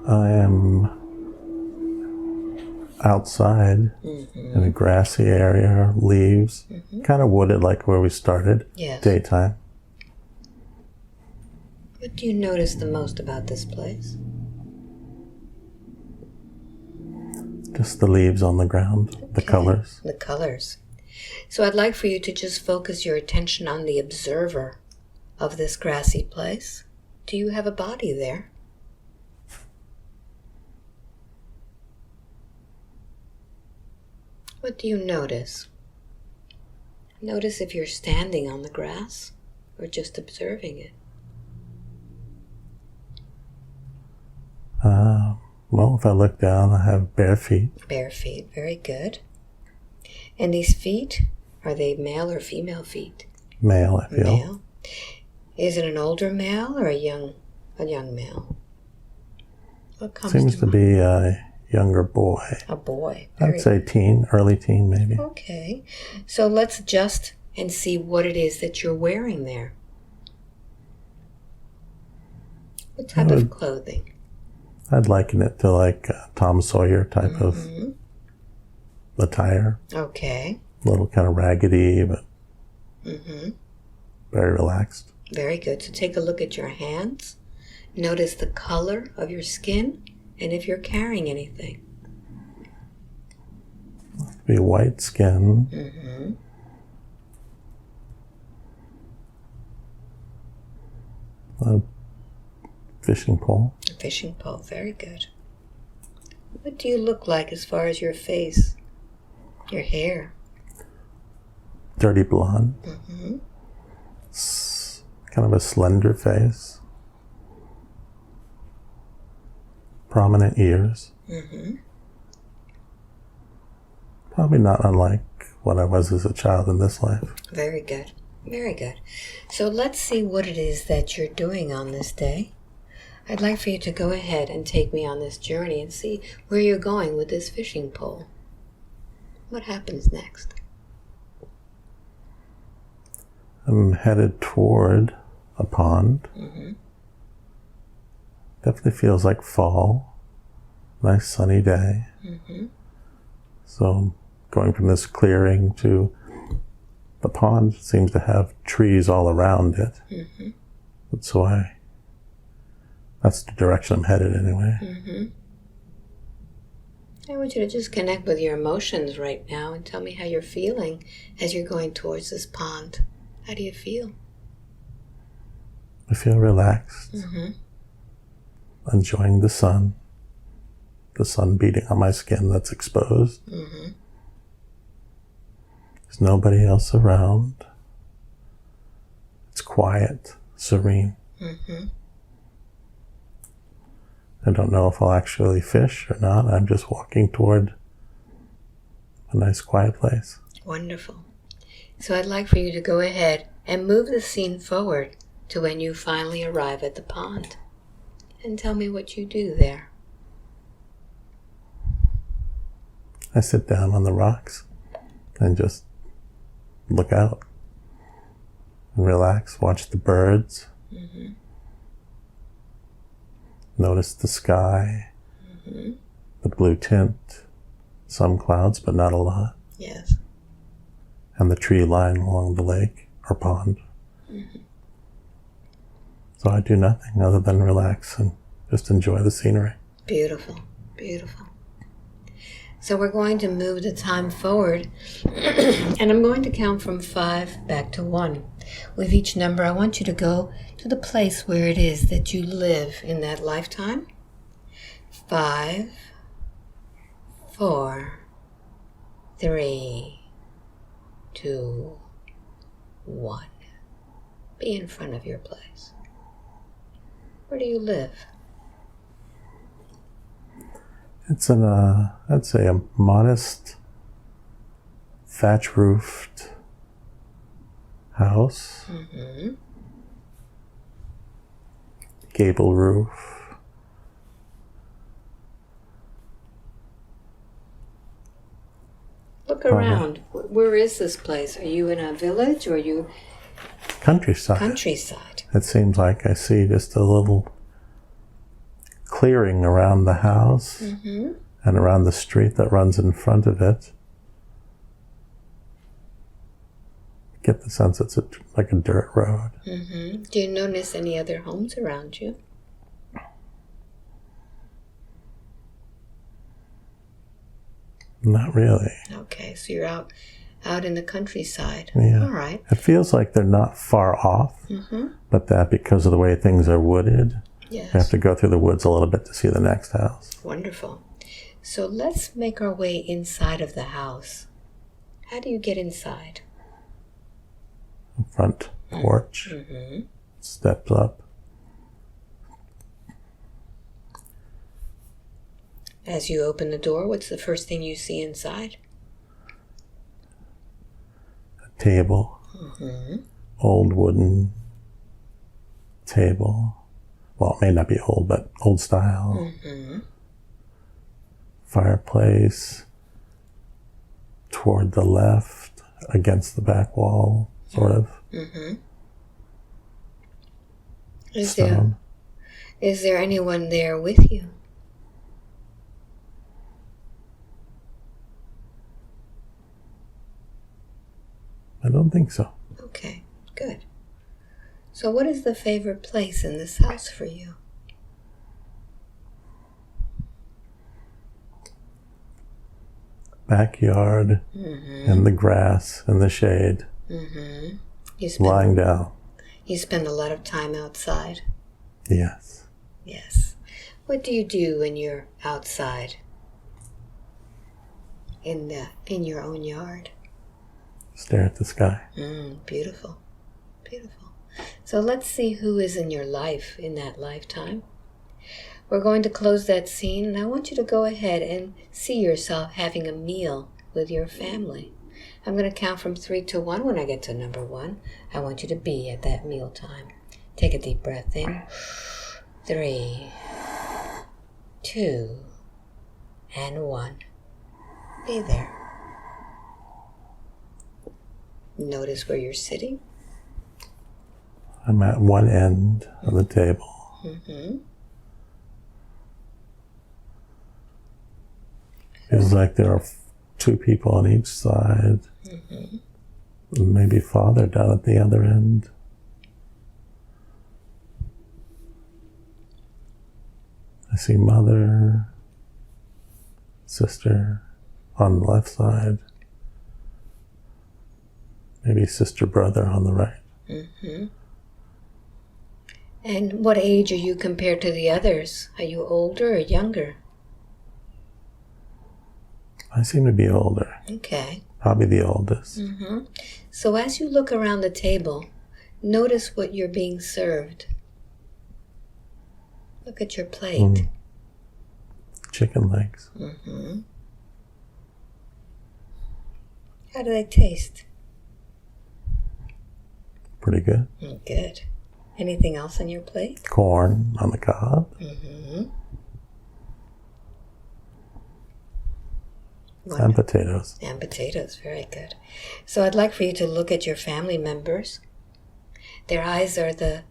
I am outside in a grassy area, leaves, kind of wooded like where we started, daytime. What do you notice the most about this place? Just the leaves on the ground, the colors. The colors. So I'd like for you to just focus your attention on the observer of this grassy place. Do you have a body there? What do you notice? Notice if you're standing on the grass or just observing it. Well, if I look down, I have bare feet. Bare feet, very good. And these feet, are they male or female feet? Male, I feel. Male. Is it an older male or a young male? What comes Seems to be a younger boy. A boy. I'd say teen, early teen maybe. Okay. So let's adjust and see what it is that you're wearing there. What type of clothing? I'd liken it to like Tom Sawyer type of attire. Okay. A little kind of raggedy, but very relaxed. Very good. So take a look at your hands. Notice the color of your skin and if you're carrying anything. Be white skin. A fishing pole. A fishing pole. Very good. What do you look like as far as your face? Your hair? Dirty blonde. Kind of a slender face. Prominent ears. Probably not unlike what I was as a child in this life. Very good. Very good. So let's see what it is that you're doing on this day. I'd like for you to go ahead and take me on this journey and see where you're going with this fishing pole. What happens next? I'm headed toward a pond. Definitely feels like fall. Nice sunny day. So going from this clearing to the pond seems to have trees all around it. That's why, that's the direction I'm headed anyway. I want you to just connect with your emotions right now and tell me how you're feeling as you're going towards this pond. How do you feel? I feel relaxed. Enjoying the sun beating on my skin that's exposed. There's nobody else around. It's quiet, serene. I don't know if I'll actually fish or not. I'm just walking toward a nice quiet place. Wonderful. So I'd like for you to go ahead and move the scene forward to when you finally arrive at the pond. And tell me what you do there. I sit down on the rocks and just look out and relax, watch the birds, notice the sky, the blue tint, some clouds, but not a lot. Yes. And the tree line along the lake or pond. So I do nothing other than relax and just enjoy the scenery. Beautiful, beautiful. So we're going to move the time forward and I'm going to count from 5 back to 1. With each number, I want you to go to the place where it is that you live in that lifetime. 5, 4, 3, 2, 1. Be in front of your place. Where do you live? It's in I'd say a modest thatch-roofed house. Gable roof. Look around. Where is this place? Are you in a village or are you... Countryside. Countryside. It seems like I see just a little clearing around the house and around the street that runs in front of it. Get the sense it's like a dirt road. Do you notice any other homes around you? Not really. Okay, so you're out in the countryside. Yeah. All right. It feels like they're not far off, but that because of the way things are wooded, Yes. we have to go through the woods a little bit to see the next house. Wonderful. So let's make our way inside of the house. How do you get inside? Front porch, steps up. As you open the door, what's the first thing you see inside? A table, old wooden table. Well, it may not be old, but old style. Fireplace toward the left, against the back wall, sort of. Is Stone. there anyone there with you? I don't think so. Okay, good. So what is the favorite place in this house for you? Backyard, in the grass, in the shade, lying down. You spend a lot of time outside? Yes. Yes. What do you do when you're outside? In your own yard? Stare at the sky. Beautiful. Beautiful. So let's see who is in your life in that lifetime. We're going to close that scene, and I want you to go ahead and see yourself having a meal with your family. I'm going to count from 3 to 1. When I get to number 1, I want you to be at that meal time. Take a deep breath in. 3, 2, and 1. Be there. Notice where you're sitting. I'm at one end of the table. Feels like there are 2 people on each side. Maybe father down at the other end. I see mother, sister on the left side. Maybe sister, brother on the right. And what age are you compared to the others? Are you older or younger? I seem to be older. Okay. Probably the oldest. So as you look around the table, notice what you're being served. Look at your plate. Chicken legs. How do they taste? Pretty good. Good. Anything else on your plate? Corn on the cob. And potatoes. And potatoes, very good. So I'd like for you to look at your family members. Their eyes are the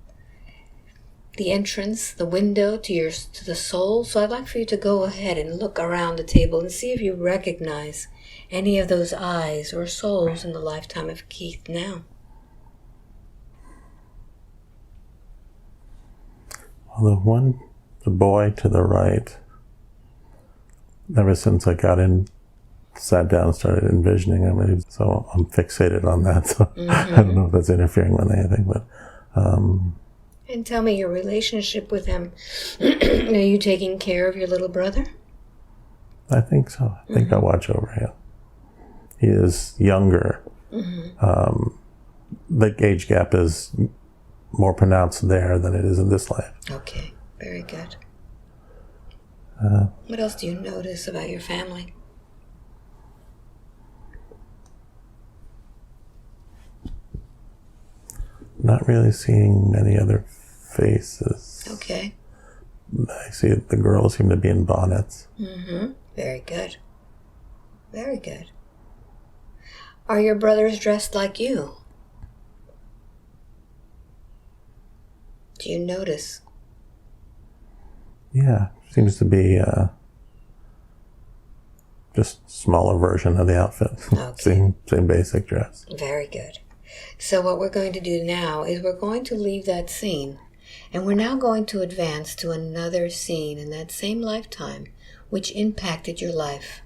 entrance, the window to the soul. So I'd like for you to go ahead and look around the table and see if you recognize any of those eyes or souls in the lifetime of Keith now. Well, the boy to the right, ever since I got in, sat down and started envisioning him, so I'm fixated on that. So I don't know if that's interfering with anything, but. And tell me your relationship with him. Are you taking care of your little brother? I think so. I think I watch over him. He is younger. The age gap is more pronounced there than it is in this life. Okay, very good. What else do you notice about your family? Not really seeing many other faces. Okay. I see the girls seem to be in bonnets. Very good. Very good. Are your brothers dressed like you? Do you notice? Yeah, seems to be just smaller version of the outfit. Okay. Same basic dress. Very good. So what we're going to do now is we're going to leave that scene, and we're now going to advance to another scene in that same lifetime which impacted your life.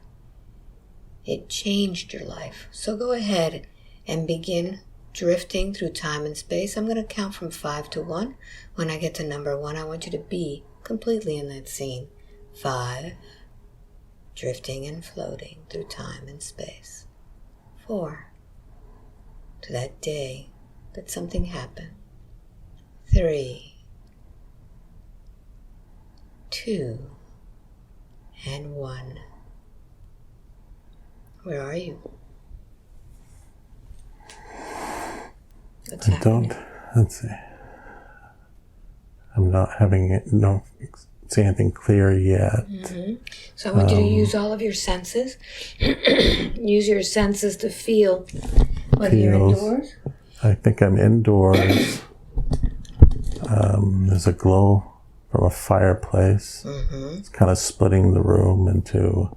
It changed your life. So go ahead and begin drifting through time and space. I'm going to count from 5 to 1. When I get to number 1, I want you to be completely in that scene. 5, drifting and floating through time and space. 4, to that day that something happened. 3, 2, and 1. Where are you? What's happening? Let's see. I'm not having it, don't see anything clear yet. So I want you to use all of your senses. Use your senses to feel whether you're indoors. I think I'm indoors. There's a glow from a fireplace. It's kind of splitting the room into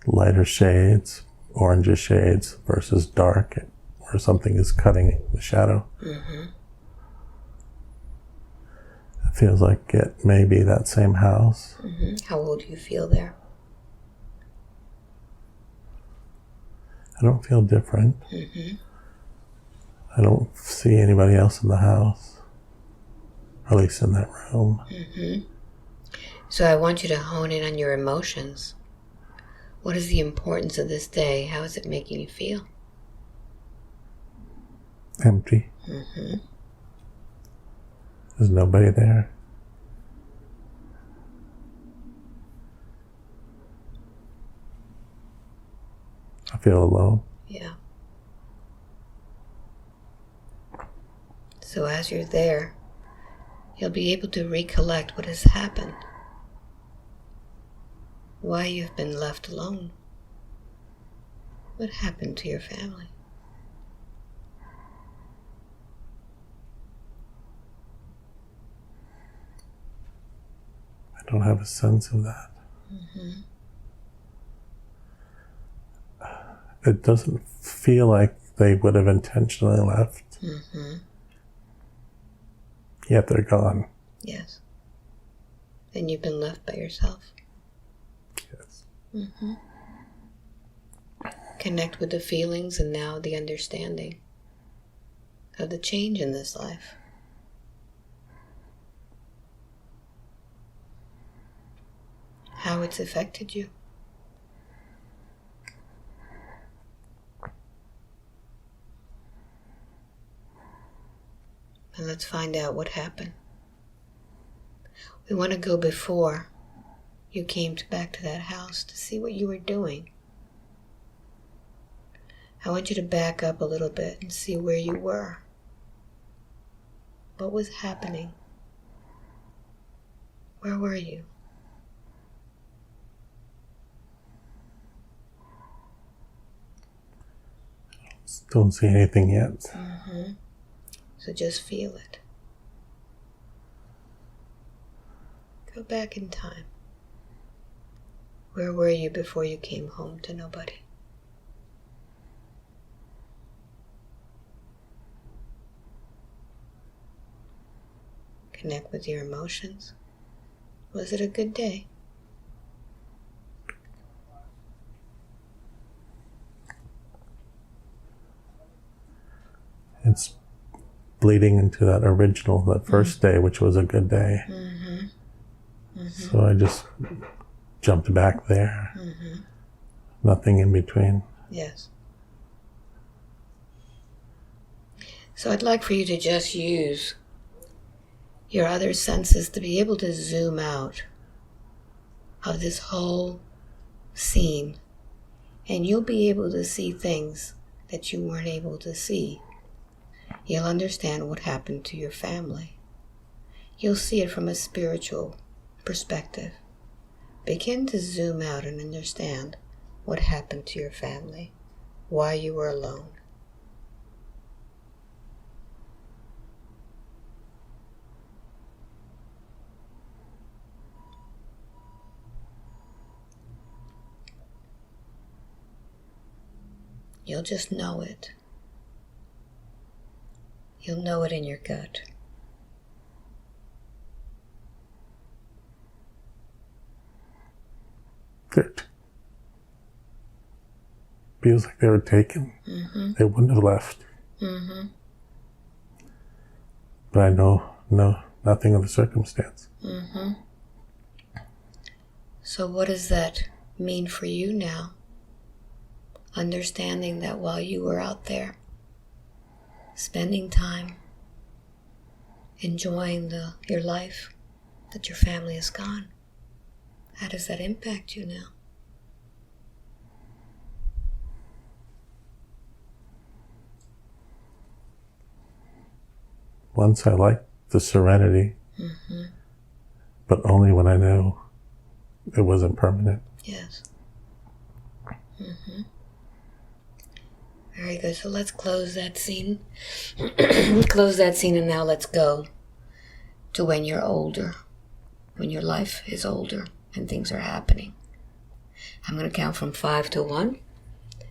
lighter shades, orangish shades versus dark, where something is cutting the shadow. It feels like it may be that same house. How old do you feel there? I don't feel different. I don't see anybody else in the house, or at least in that room. So I want you to hone in on your emotions. What is the importance of this day? How is it making you feel? Empty. There's nobody there. I feel alone. Yeah. So as you're there, you'll be able to recollect what has happened. Why you've been left alone. What happened to your family? I don't have a sense of that. It doesn't feel like they would have intentionally left. Yet they're gone. Yes. And you've been left by yourself. Yes. Connect with the feelings and now the understanding of the change in this life. How it's affected you. And let's find out what happened. We want to go before you came back to that house to see what you were doing. I want you to back up a little bit and see where you were. What was happening? Where were you? Don't see anything yet. So just feel it. Go back in time. Where were you before you came home to nobody? Connect with your emotions. Was it a good day? It's bleeding into that original, that first day, which was a good day. So I just jumped back there. Nothing in between. Yes. So I'd like for you to just use your other senses to be able to zoom out of this whole scene, and you'll be able to see things that you weren't able to see. You'll understand what happened to your family. You'll see it from a spiritual perspective. Begin to zoom out and understand what happened to your family, why you were alone. You'll just know it. You'll know it in your gut. It feels like they were taken. Mm-hmm. They wouldn't have left. Mm-hmm. But I know nothing of the circumstance. Mm-hmm. So what does that mean for you now? Understanding that while you were out there, spending time, enjoying your life, that your family is gone. How does that impact you now? Once I liked the serenity, but only when I knew it wasn't permanent. Yes. Very good. So let's close that scene. Close that scene, and now let's go to when you're older, when your life is older and things are happening. I'm going to count from 5 to 1,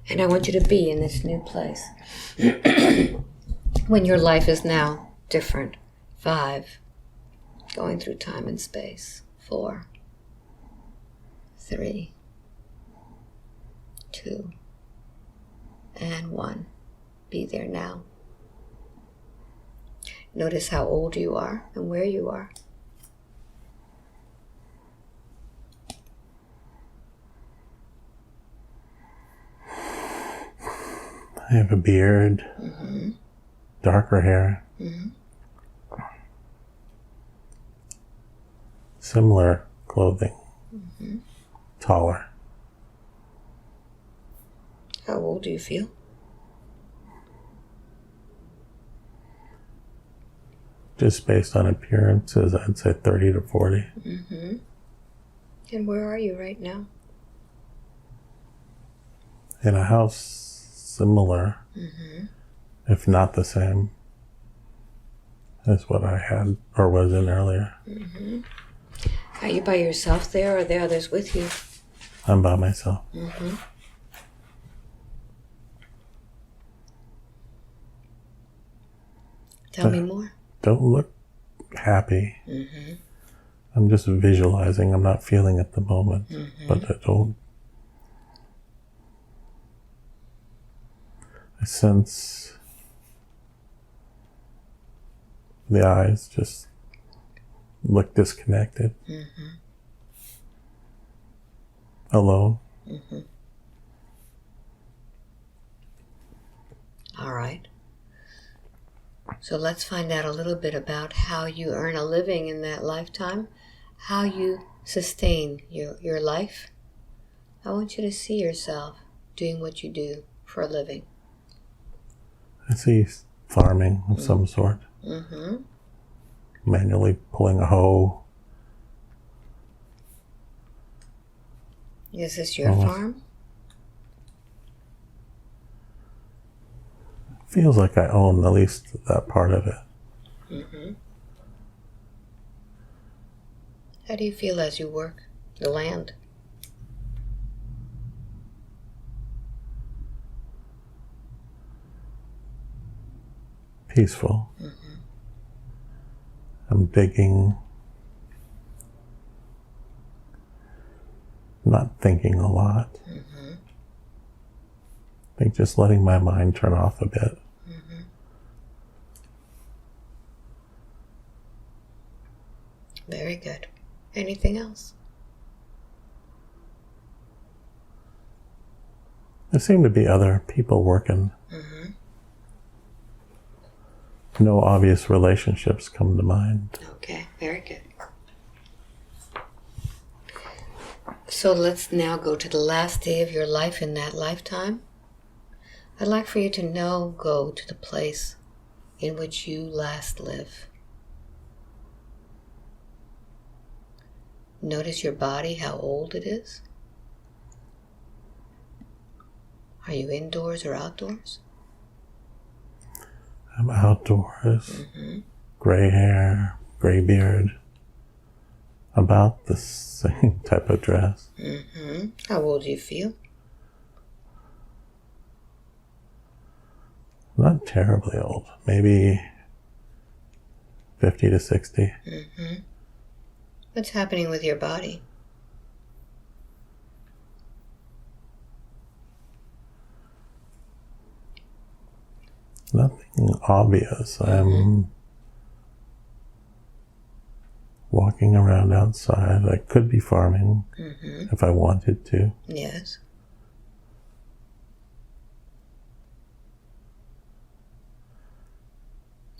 and I want you to be in this new place. When your life is now different. 5, going through time and space. 4, 3, 2, and 1. Be there now. Notice how old you are and where you are. I have a beard, darker hair, similar clothing, taller. How old do you feel? Just based on appearances, I'd say 30 to 40. And where are you right now? In a house similar, if not the same, as what I had or was in earlier. Are you by yourself there, or are there others with you? I'm by myself. Tell me more. Don't look happy. I'm just visualizing. I'm not feeling at the moment. But I sense the eyes just look disconnected. Alone. All right. So let's find out a little bit about how you earn a living in that lifetime, how you sustain your life. I want you to see yourself doing what you do for a living. I see farming of some sort. Manually pulling a hoe. Is this your farm? Feels like I own at least that part of it. How do you feel as you work the land? Peaceful. I'm digging, not thinking a lot. I think just letting my mind turn off a bit. Very good. Anything else? There seem to be other people working. No obvious relationships come to mind. Okay, very good. So let's now go to the last day of your life in that lifetime. I'd like for you to now go to the place in which you last live. Notice your body, how old it is. Are you indoors or outdoors? I'm outdoors. Gray hair, gray beard. About the same type of dress. How old do you feel? Not terribly old. Maybe 50 to 60. Mm-hmm. What's happening with your body? Nothing obvious. I'm walking around outside. I could be farming if I wanted to. Yes.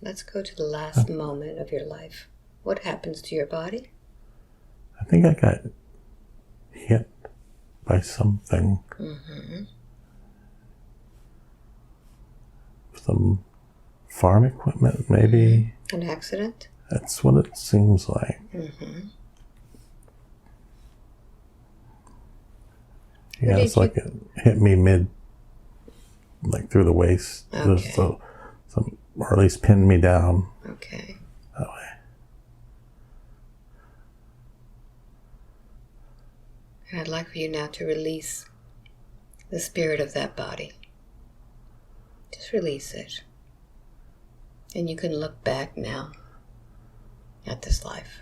Let's go to the last moment of your life. What happens to your body? I think I got hit by something. Some farm equipment, maybe. An accident? That's what it seems like. Yeah, it's like it hit me like through the waist. Okay. Or at least pinned me down. Okay. That way. And I'd like for you now to release the spirit of that body. Just release it. And you can look back now at this life.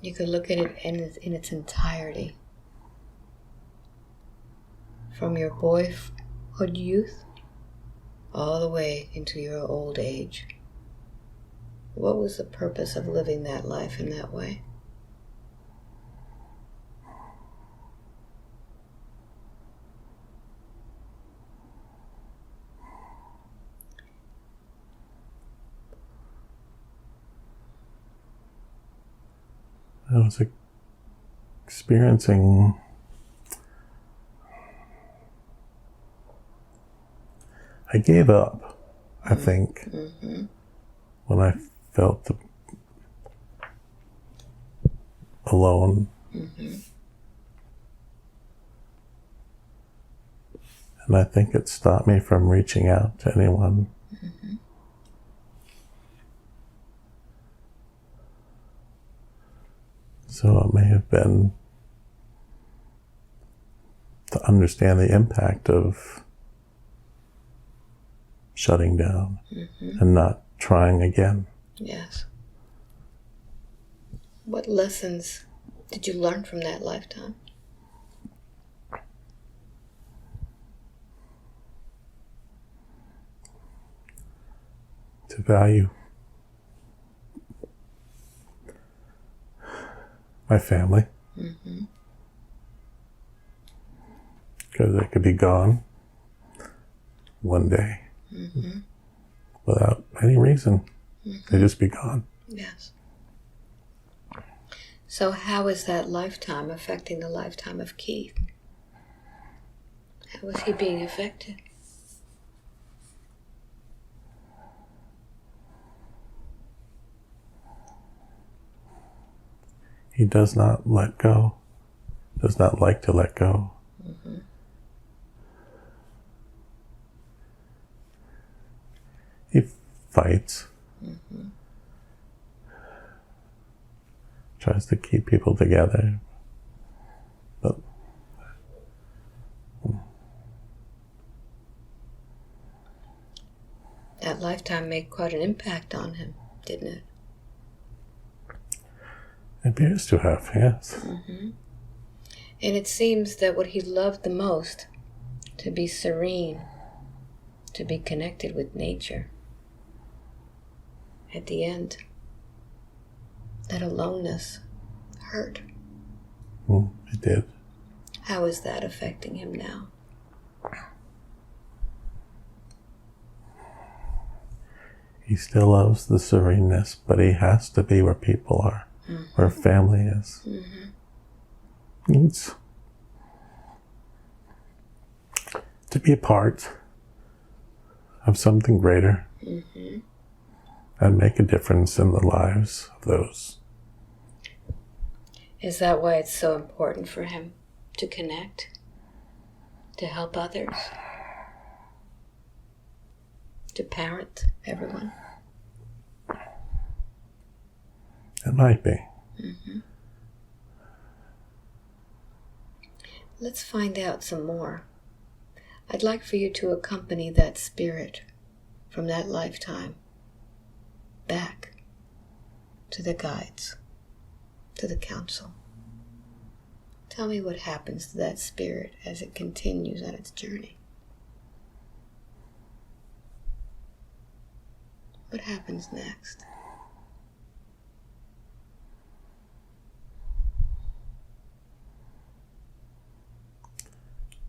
You can look at it in its entirety. From your boyhood youth all the way into your old age. What was the purpose of living that life in that way? I was experiencing I gave up, I think, when I felt alone. And I think it stopped me from reaching out to anyone. So it may have been to understand the impact of shutting down and not trying again. Yes. What lessons did you learn from that lifetime? To value my family. Because they could be gone one day without any reason. They'd just be gone. Yes. So how is that lifetime affecting the lifetime of Keith? How is he being affected? He does not let go, does not like to let go. He fights, tries to keep people together, but That lifetime made quite an impact on him, didn't it? it appears to have, yes. And it seems that what he loved the most, to be serene, to be connected with nature, at the end, that aloneness hurt. It did. How is that affecting him now? He still loves the sereneness, but he has to be where people are, where family is. He needs to be a part of something greater and make a difference in the lives of those. Is that why it's so important for him to connect, to help others, to parent everyone? It might be. Let's find out some more. I'd like for you to accompany that spirit from that lifetime back to the guides, to the council. Tell me what happens to that spirit as it continues on its journey. What happens next?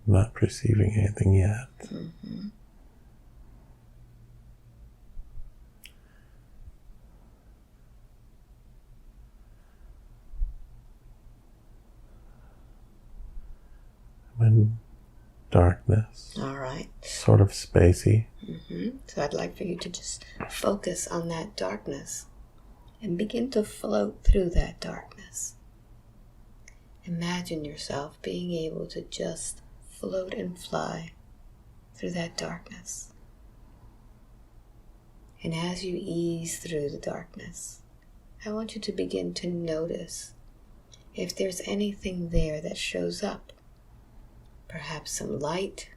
Not perceiving anything yet. Mm-hmm. I'm in darkness. All right. Sort of spacey. Mm-hmm. So I'd like for you to just focus on that darkness and begin to float through that darkness. Imagine yourself being able to just float and fly through that darkness. And as you ease through the darkness, I want you to begin to notice if there's anything there that shows up. Perhaps some light,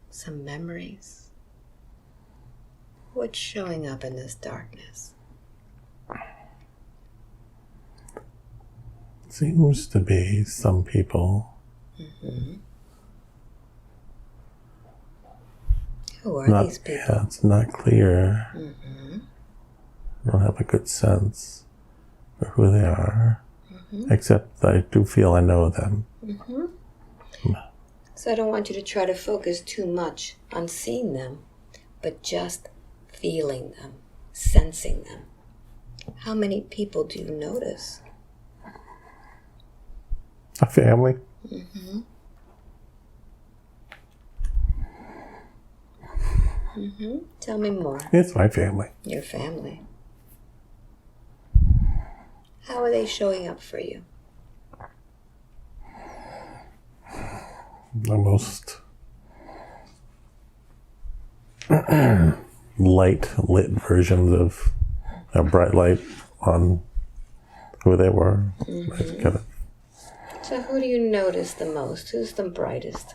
some memories. What's showing up in this darkness? Seems to be some people. Mm-hmm. Who are these people? Yeah, it's not clear. Mm-hmm. I don't have a good sense of who they are, Mm-hmm. except that I do feel I know them. Mm-hmm. So I don't want you to try to focus too much on seeing them, but just feeling them, sensing them. How many people do you notice? A family. Mm-hmm. Mm-hmm. Tell me more. It's my family. Your family. How are they showing up for you? The most light lit versions of a bright light on who they were. Mm-hmm. Kind of, So who do you notice the most? Who's the brightest?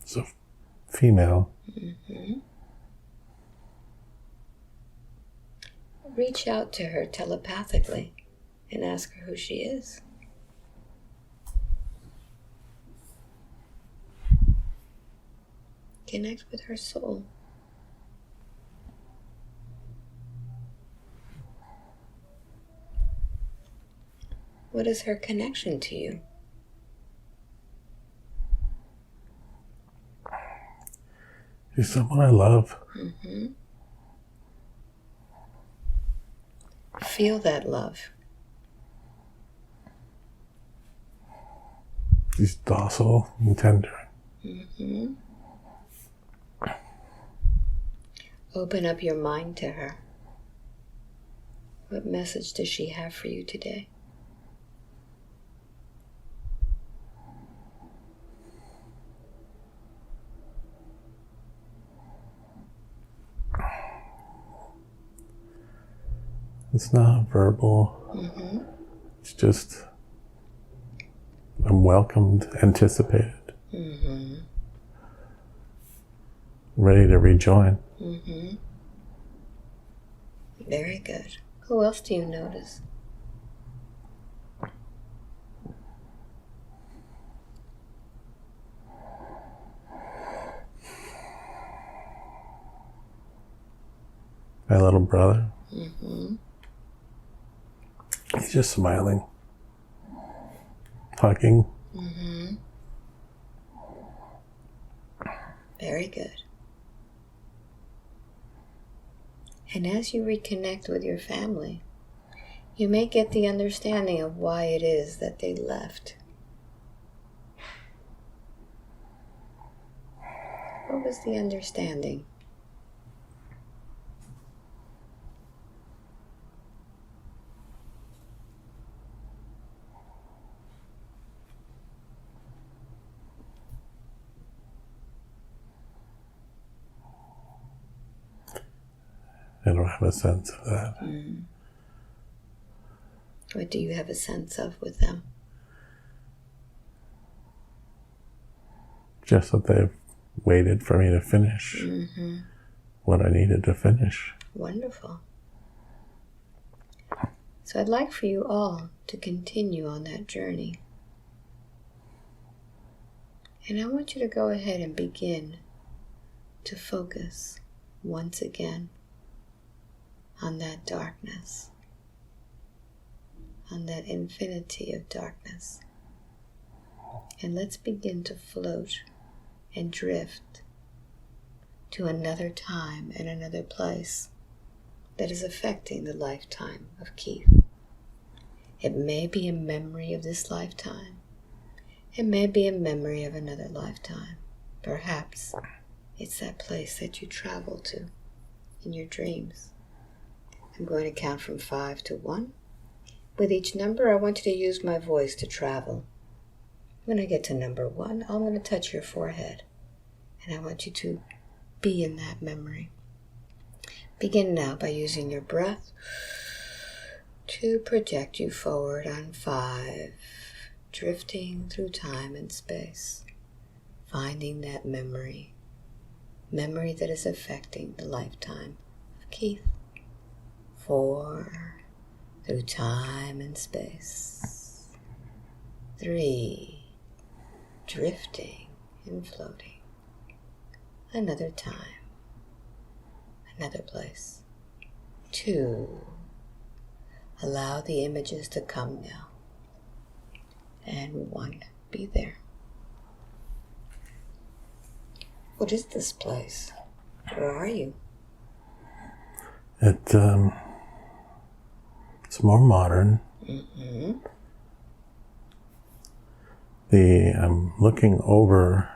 it's a female. Mm-hmm. Reach out to her telepathically and ask her who she is. Connect with her soul. What is her connection to you? She's someone I love. Mm-hmm. Feel that love. She's docile and tender. Mm-hmm. Open up your mind to her. What message does she have for you today? It's not verbal. Mm-hmm. It's just, I'm welcomed, anticipated, Mm-hmm. ready to rejoin. Mm-hmm. Very good. Who else do you notice? My little brother. Mm-hmm. He's just smiling, hugging. Mm-hmm. Very good. And as you reconnect with your family, you may get the understanding of why it is that they left. What was the understanding? I don't have a sense of that. Mm. What do you have a sense of with them? just that they've waited for me to finish what I needed to finish. Wonderful. So I'd like for you all to continue on that journey. And I want you to go ahead and begin to focus once again on that darkness, on that infinity of darkness. And let's begin to float and drift to another time and another place that is affecting the lifetime of Keith. It may be a memory of this lifetime. It may be a memory of another lifetime. Perhaps it's that place that you travel to in your dreams. I'm going to count from 5 to 1. With each number, I want you to use my voice to travel. When I get to number 1, I'm going to touch your forehead. And I want you to be in that memory. Begin now by using your breath to project you forward on 5, drifting through time and space, finding that memory that is affecting the lifetime of Keith. 4, through time and space. 3, drifting and floating. Another time, another place. 2, allow the images to come now. And 1, be there. What is this place? Where are you? It's more modern. I'm looking over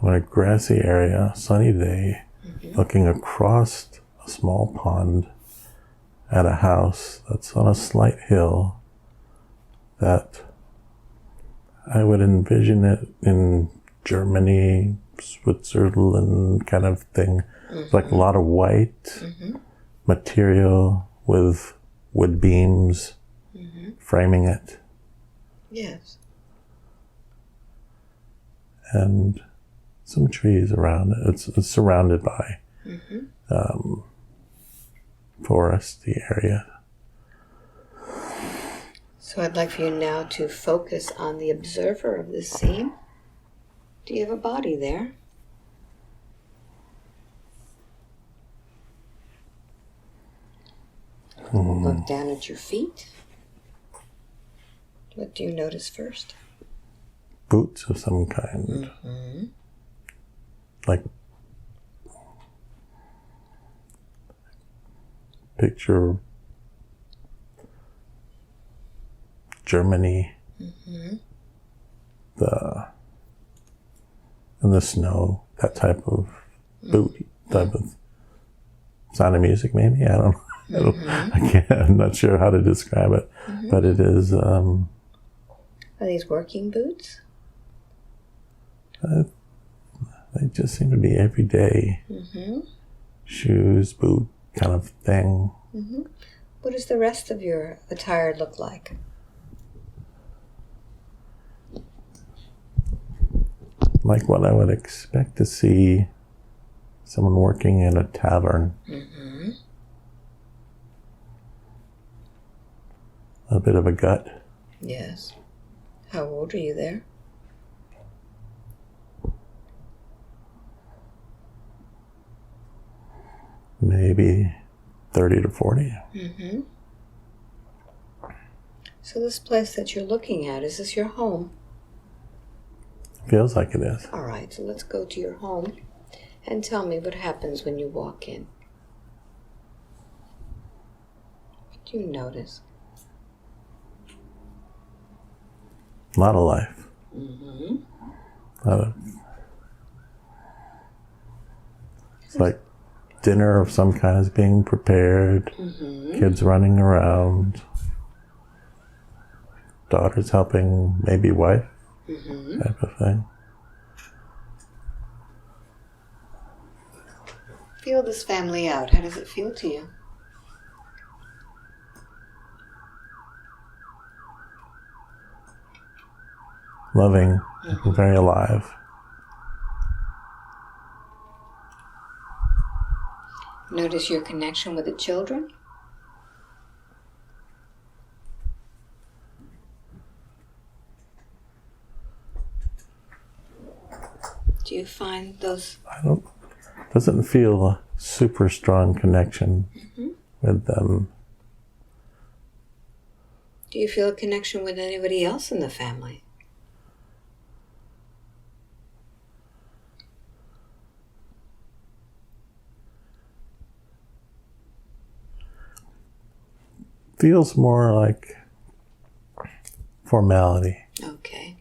on a grassy area, sunny day, looking across a small pond at a house that's on a slight hill that I would envision it in Germany, Switzerland kind of thing. Like a lot of white material with wood beams framing it. Yes. And some trees around it. It's surrounded by foresty area. So I'd like for you now to focus on the observer of this scene. Do you have a body there? Look down at your feet. What do you notice first? Boots of some kind. Like, picture Germany, in the snow, that type of boot, type of Sound of Music, maybe. I don't know. I'm not sure how to describe it, but it is. Are these working boots? They just seem to be everyday shoes, boot kind of thing. What does the rest of your attire look like? Like what I would expect to see someone working in a tavern. A bit of a gut. Yes. How old are you there? Maybe 30 to 40. So this place that you're looking at, is this your home? Feels like it is. All right, so let's go to your home and tell me what happens when you walk in. What do you notice? A lot of life. A lot of, it's like dinner of some kind is being prepared. Kids running around. Daughters helping, maybe wife, type of thing. Feel this family out. How does it feel to you? Loving, very alive. What is your connection with the children? Do you find those? Doesn't feel a super strong connection with them. Do you feel a connection with anybody else in the family? Feels more like formality. Okay.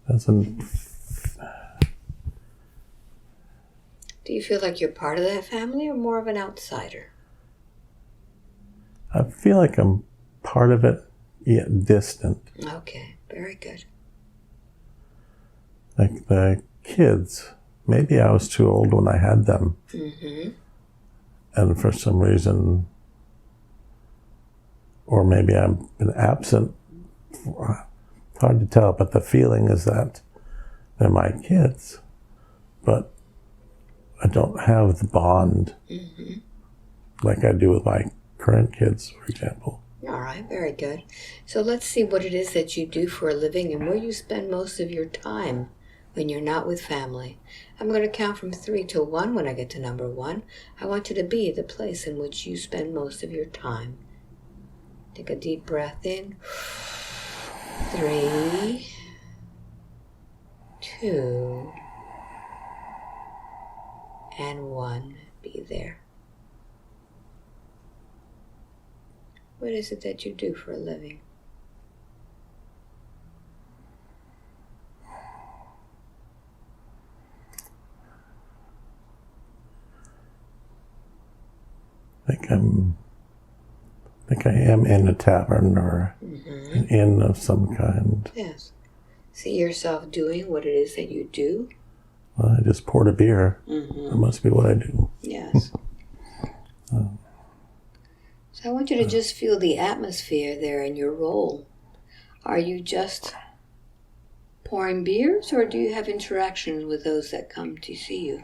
Doesn't. Do you feel like you're part of that family or more of an outsider? I feel like I'm part of it, yet distant. Okay, very good. Like the kids, maybe I was too old when I had them. Mm-hmm. And for some reason, or maybe I've been absent. Hard to tell, but the feeling is that they're my kids. But I don't have the bond like I do with my current kids, for example. All right, very good. So let's see what it is that you do for a living and where you spend most of your time when you're not with family. I'm going to count from 3 to 1. When I get to number 1, I want you to be the place in which you spend most of your time. Take a deep breath in. 3, 2, and 1. Be there. What is it that you do for a living? I think I am in a tavern or an inn of some kind. Yes. See yourself doing what it is that you do? Well, I just poured a beer. That must be what I do. Yes. So I want you to just feel the atmosphere there in your role. Are you just pouring beers, or do you have interactions with those that come to see you?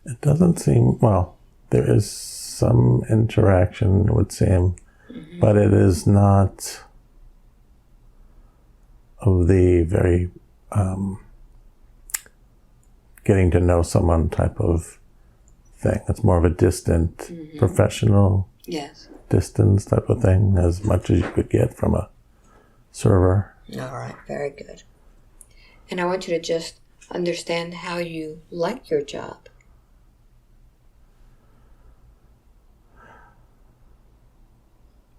It doesn't seem, well, there is some interaction, it would seem, but it is not of the very getting to know someone type of thing. It's more of a distant, professional Yes. distance type of thing, as much as you could get from a server. All right, very good. And I want you to just understand how you like your job.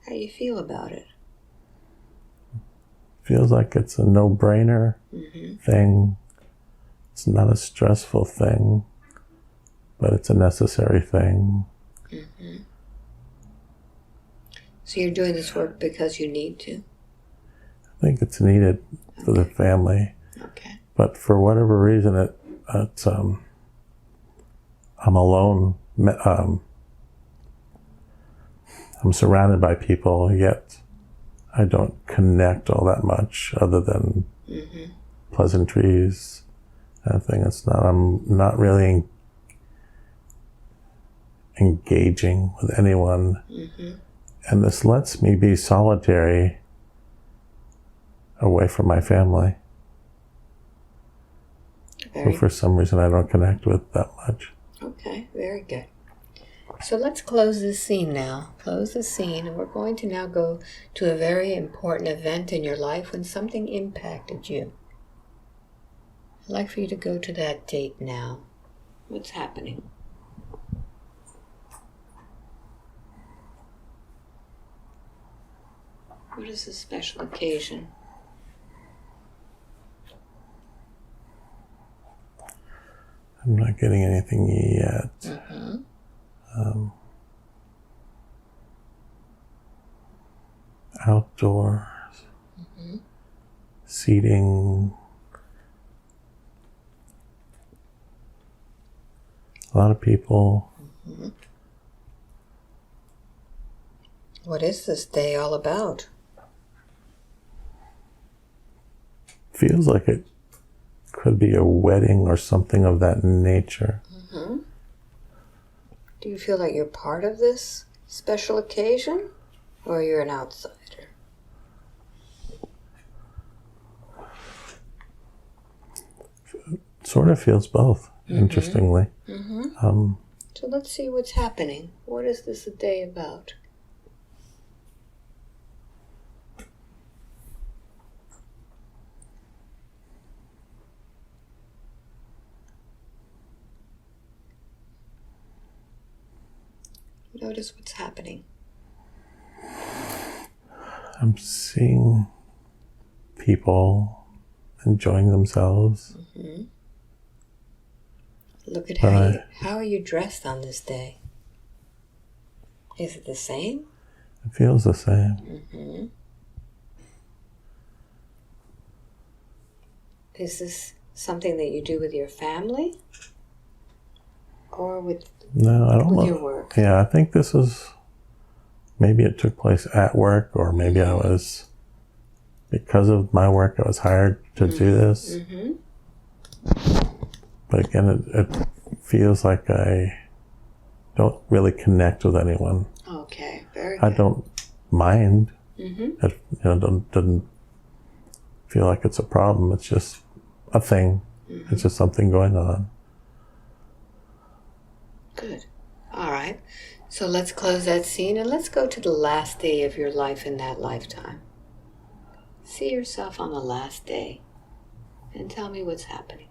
How you feel about it. Feels like it's a no-brainer thing. It's not a stressful thing, but it's a necessary thing. So you're doing this work because you need to? I think it's needed for the family. Okay. But for whatever reason, it's I'm alone. I'm surrounded by people, yet I don't connect all that much other than pleasantries. I think I'm not really engaging with anyone. And this lets me be solitary away from my family. Who for some reason I don't connect with that much. Okay, very good. So let's close this scene now. Close the scene, and we're going to now go to a very important event in your life when something impacted you. I'd like for you to go to that date now. What's happening? What is the special occasion? I'm not getting anything yet. Outdoors, seating, a lot of people. What is this day all about? Feels like it could be a wedding or something of that nature. Mm-hmm. Do you feel like you're part of this special occasion, or you're an outsider? Sort of feels both, interestingly. Mm-hmm. So let's see what's happening. What is this a day about? Notice what's happening. I'm seeing people enjoying themselves. Mm-hmm. Look at how are you dressed on this day? Is it the same? It feels the same. Mm-hmm. Is this something that you do with your family? Or with No, I don't know. Your work? Yeah, I think this is, maybe it took place at work, or maybe I was, because of my work, I was hired to do this. Mm-hmm. But again, it feels like I don't really connect with anyone. Okay, very good. I don't mind. Mm-hmm. It doesn't feel like it's a problem. It's just a thing. Mm-hmm. It's just something going on. Good. All right. So let's close that scene and let's go to the last day of your life in that lifetime. See yourself on the last day and tell me what's happening.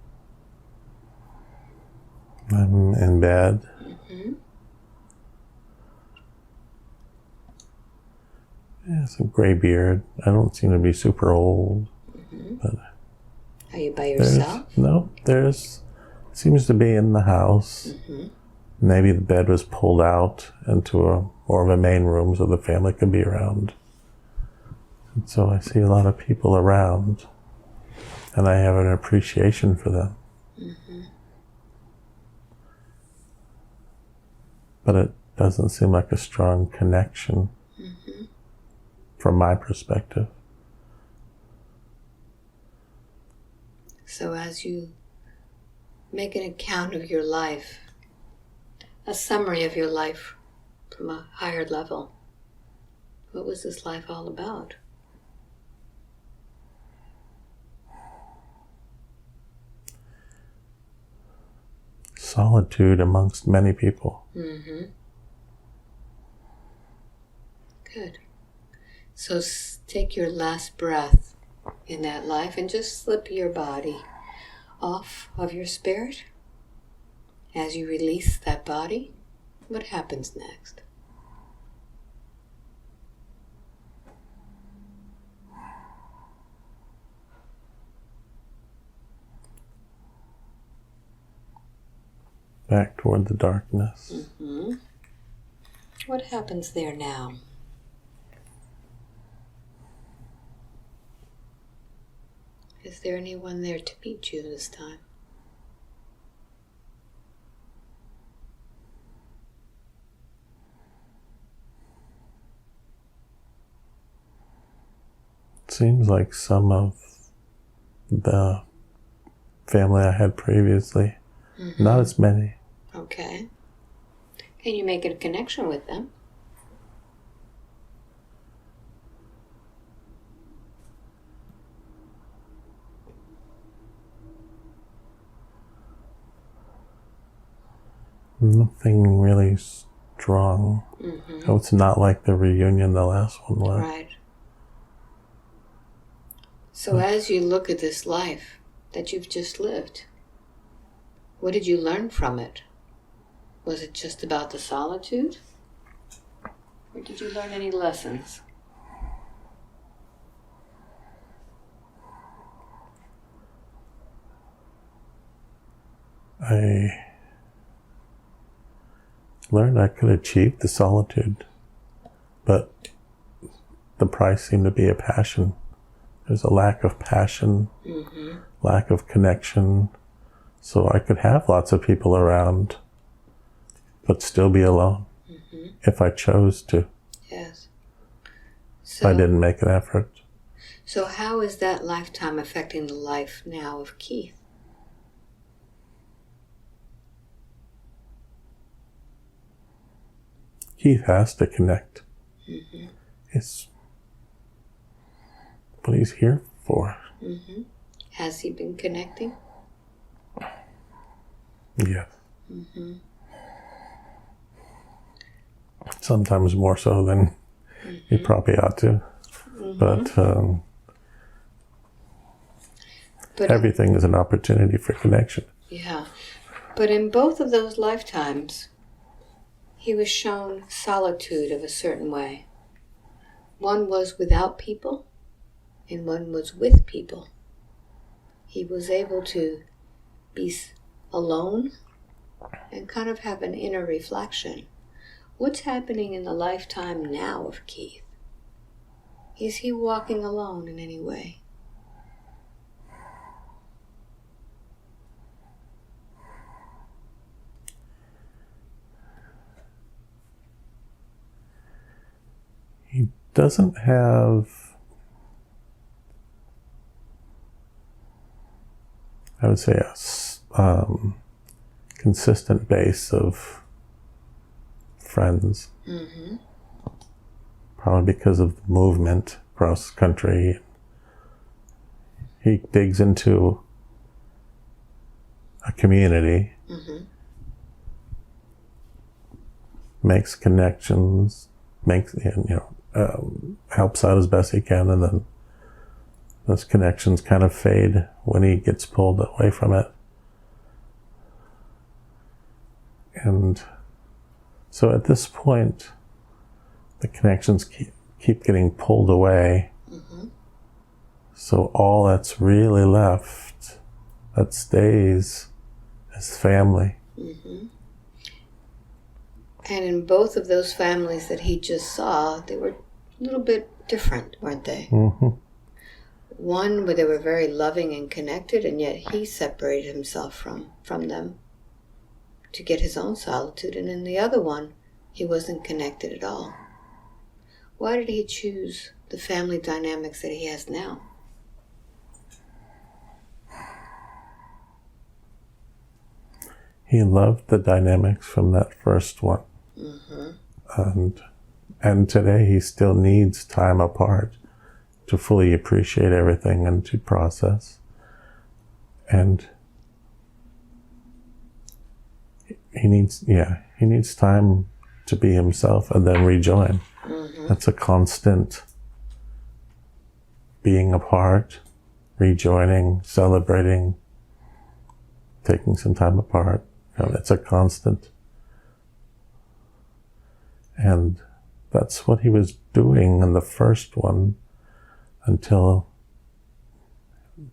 I'm in bed. Mm-hmm. Yeah, some gray beard. I don't seem to be super old. Mm-hmm. But are you by yourself? Seems to be in the house. Mm-hmm. Maybe the bed was pulled out into more of a main room so the family could be around. And so I see a lot of people around, and I have an appreciation for them. Mm-hmm. But it doesn't seem like a strong connection from my perspective. So as you make an account of your life, a summary of your life from a higher level, what was this life all about? Solitude amongst many people. Mm-hmm. Good. So take your last breath in that life and just slip your body off of your spirit. As you release that body, what happens next? Back toward the darkness. Mm-hmm. What happens there now? Is there anyone there to meet you this time? Seems like some of the family I had previously. Mm-hmm. Not as many. Okay. Can you make a connection with them? Nothing really strong. Mm-hmm. Oh, it's not like the reunion the last one was. Right. So as you look at this life that you've just lived, what did you learn from it? Was it just about the solitude? Or did you learn any lessons? I learned I could achieve the solitude, but the price seemed to be a passion. There's a lack of passion, lack of connection, so I could have lots of people around, but still be alone if I chose to. Yes. So, I didn't make an effort. So how is that lifetime affecting the life now of Keith? Keith has to connect. Mm-hmm. It's what he's here for. Mm-hmm. Has he been connecting? Yes. Mm-hmm. Sometimes more so than he probably ought to. Mm-hmm. But everything is an opportunity for connection. Yeah. But in both of those lifetimes, he was shown solitude of a certain way. One was without people, and one was with people. He was able to be alone and kind of have an inner reflection. What's happening in the lifetime now of Keith? Is he walking alone in any way? He doesn't have, I would say, a consistent base of friends. Mm-hmm. Probably because of the movement across the country. He digs into a community, Mm-hmm. makes connections, helps out as best he can, and then those connections kind of fade when he gets pulled away from it. And so at this point, the connections keep getting pulled away. Mm-hmm. So all that's really left that stays is family. Mm-hmm. And in both of those families that he just saw, they were a little bit different, weren't they? Mm-hmm. One where they were very loving and connected, and yet he separated himself from them to get his own solitude. And in the other one, he wasn't connected at all. Why did he choose the family dynamics that he has now? He loved the dynamics from that first one. Mm-hmm. And today he still needs time apart to fully appreciate everything and to process. And he needs time to be himself and then rejoin. Mm-hmm. That's a constant being apart, rejoining, celebrating, taking some time apart. It's a constant. And that's what he was doing in the first one until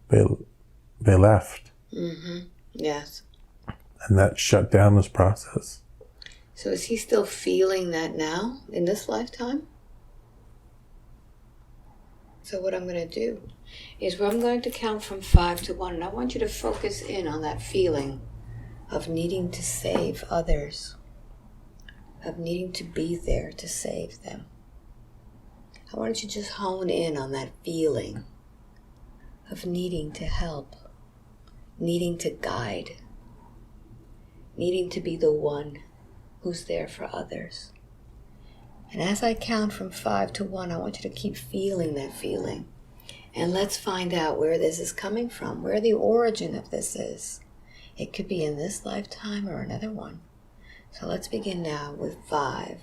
they left. Mm-hmm. Yes. And that shut down his process. So is he still feeling that now in this lifetime? So what I'm going to do is I'm going to count from 5 to 1, and I want you to focus in on that feeling of needing to save others, of needing to be there to save them. I want you to just hone in on that feeling of needing to help, needing to guide, needing to be the one who's there for others. And as I count from 5 to 1, I want you to keep feeling that feeling. And let's find out where this is coming from, where the origin of this is. It could be in this lifetime or another one. So let's begin now with 5,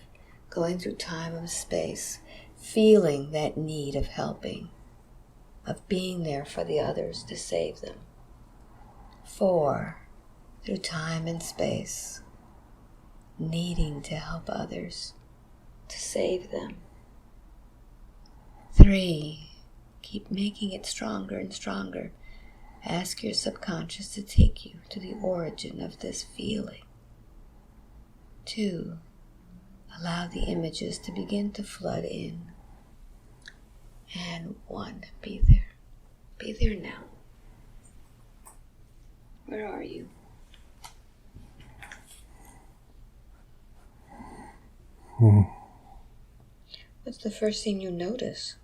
going through time and space, feeling that need of helping, of being there for the others to save them. 4, through time and space, needing to help others to save them. 3, keep making it stronger and stronger. Ask your subconscious to take you to the origin of this feeling. 2, allow the images to begin to flood in. And 1, be there. Be there now. Where are you? What's the first thing you notice?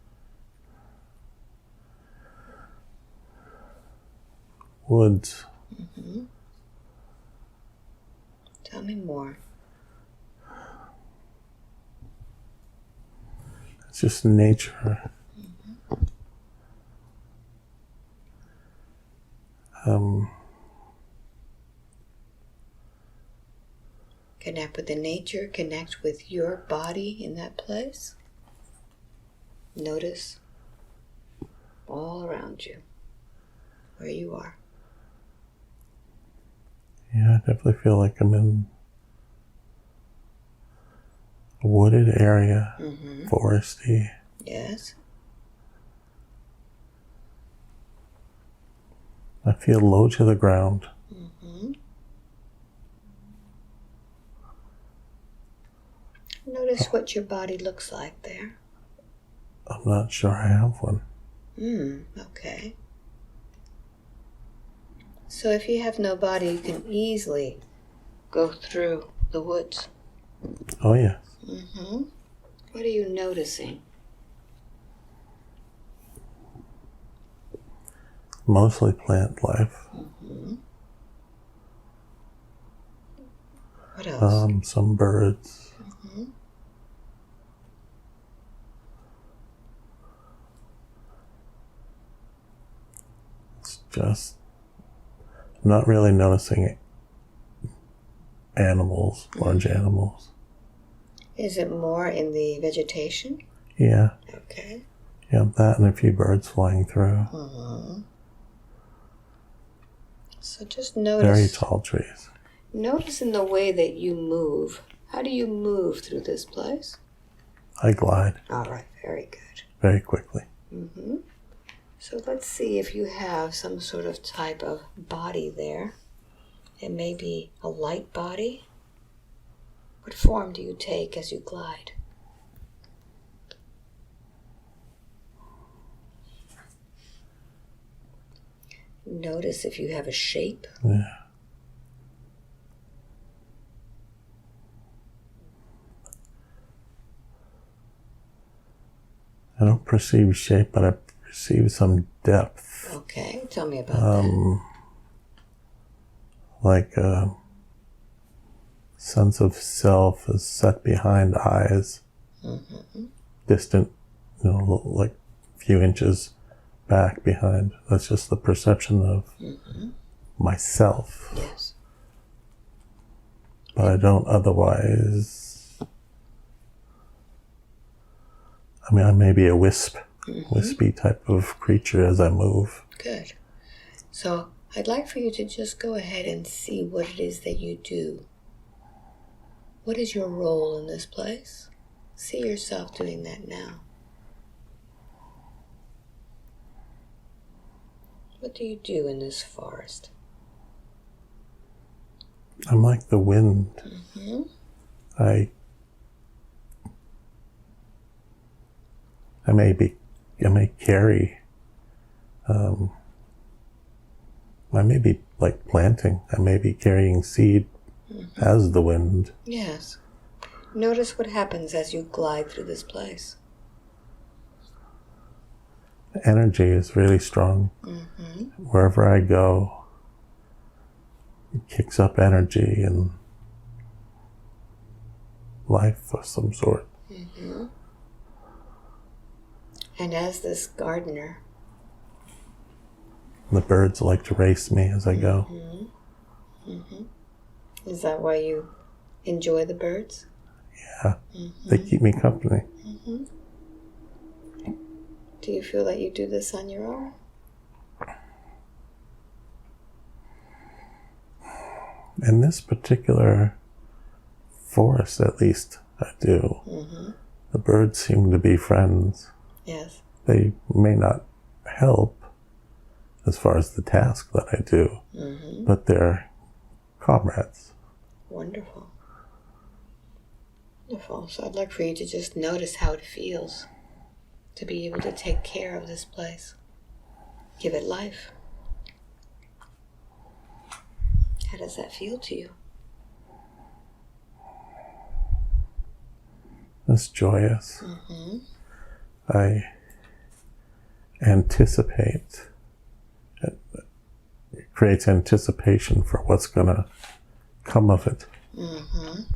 Woods. Mm-hmm. Tell me more. just nature. Connect with the nature, connect with your body in that place. Notice all around you, where you are. Yeah, I definitely feel like I'm in a wooded area, foresty. Yes. I feel low to the ground. Notice what your body looks like there. I'm not sure I have one. Okay. So if you have no body, you can easily go through the woods. Oh, yes. What are you noticing? Mostly plant life. What else? Some birds. It's just not really noticing animals, large animals. Is it more in the vegetation? Yeah. Okay. Yeah, that and a few birds flying through. So just notice. Very tall trees. Notice in the way that you move. How do you move through this place? I glide. All right, very good. Very quickly. So let's see if you have some sort of type of body there. It may be a light body. What form do you take as you glide? Notice if you have a shape. Yeah. I don't perceive shape, but I perceive some depth. Okay, tell me about that. Like a sense of self is set behind eyes. Distant, like a few inches back behind. That's just the perception of myself. Yes. But I don't otherwise. I mean, I may be a wispy type of creature as I move. Good. So I'd like for you to just go ahead and see what it is that you do. What is your role in this place? See yourself doing that now. What do you do in this forest? I'm like the wind. I may carry, I may be like planting, I may be carrying seed as the wind. Yes. Notice what happens as you glide through this place. The energy is really strong. Wherever I go, it kicks up energy and life of some sort. And as this gardener, The birds like to race me as I go. is that why you enjoy the birds? Yeah, they keep me company. Do you feel that you do this on your own? In this particular forest, at least, I do. The birds seem to be friends. Yes. They may not help as far as the task that I do, but they're comrades. Wonderful. Wonderful. So I'd like for you to just notice how it feels to be able to take care of this place. Give it life. How does that feel to you? It's joyous. I anticipate. It creates anticipation for what's going to come of it.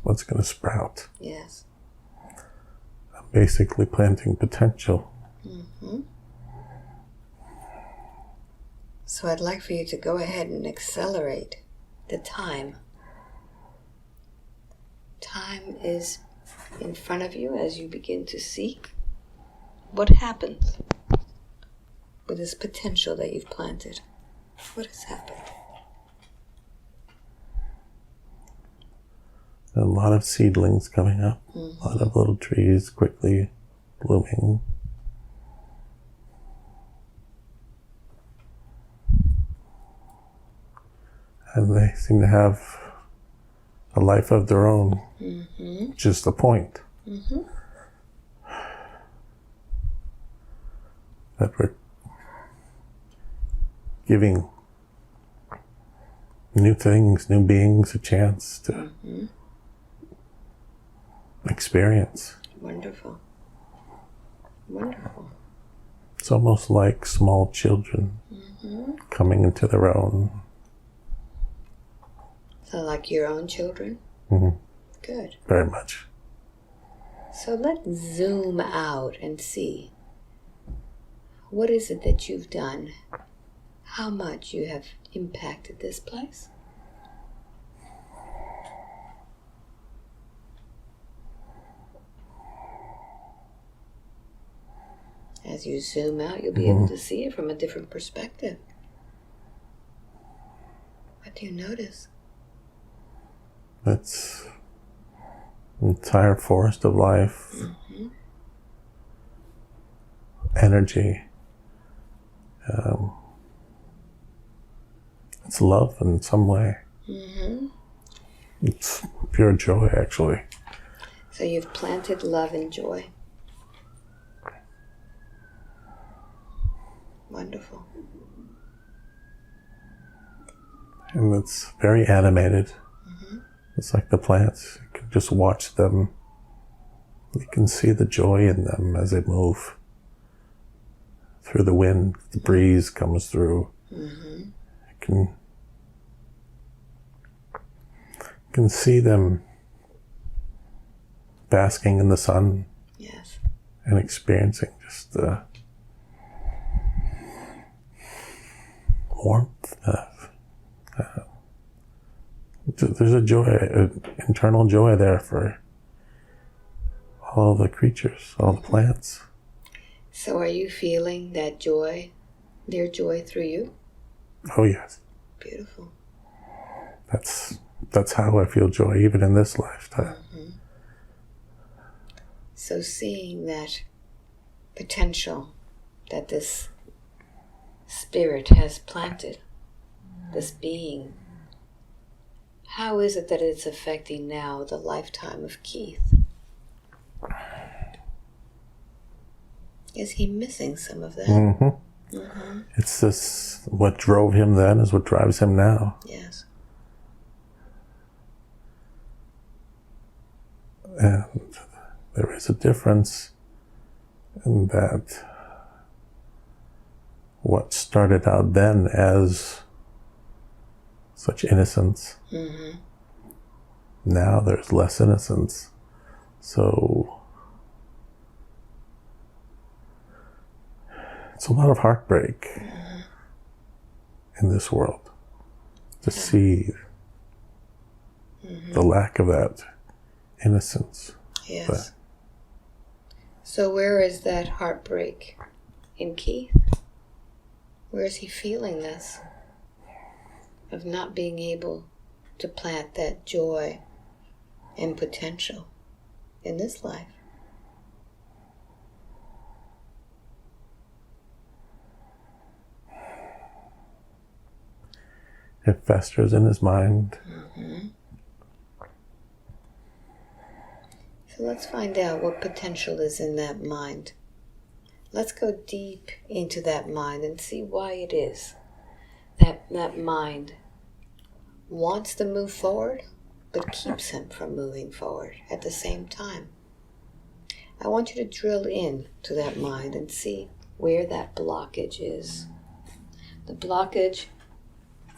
What's going to sprout. Yes. basically planting potential. Mm-hmm. So I'd like for you to go ahead and accelerate the time. Time is in front of you as you begin to see what happens with this potential that you've planted. What has happened? A lot of seedlings coming up, Mm-hmm. a lot of little trees quickly blooming. And they seem to have a life of their own, Mm-hmm. which is the point. Mm-hmm. That we're giving new things, new beings a chance to Mm-hmm. experience. Wonderful. Wonderful. It's almost like small children Mm-hmm. coming into their own. So like your own children? Mm-hmm. Good. Very much. So let's zoom out and see. What is it that you've done? How much you have impacted this place? As you zoom out, you'll be able to see it from a different perspective. What do you notice? It's an entire forest of life, Mm-hmm. energy. It's love in some way. Mm-hmm. It's pure joy, actually. So you've planted love and joy. Wonderful. And it's very animated. Mm-hmm. It's like the plants. You can just watch them. You can see the joy in them as they move through the wind. The breeze comes through. Mm-hmm. You can see them basking in the sun. Yes. And experiencing just the warmth of there's a joy, an internal joy there for all the creatures, all the plants. So are you feeling that joy, their joy through you? Oh yes, Beautiful. that's how I feel joy even in this lifetime. Mm-hmm. So seeing that potential that this spirit has planted, this being, how is it that it's affecting now the lifetime of Keith? Is he missing some of that? Mm-hmm. Mm-hmm. It's this, what drove him then is what drives him now. Yes. And there is a difference in that what started out then as such innocence, Mm-hmm. now there's less innocence. So it's a lot of heartbreak in this world to see the lack of that innocence. Yes. But so where is that heartbreak in Keith? Where is he feeling this? Of not being able to plant that joy and potential in this life. it festers in his mind. Mm-hmm. So let's find out what potential is in that mind. Let's go deep into that mind and see why it is that mind wants to move forward, but keeps him from moving forward at the same time. I want you to drill in to that mind and see where that blockage is. The blockage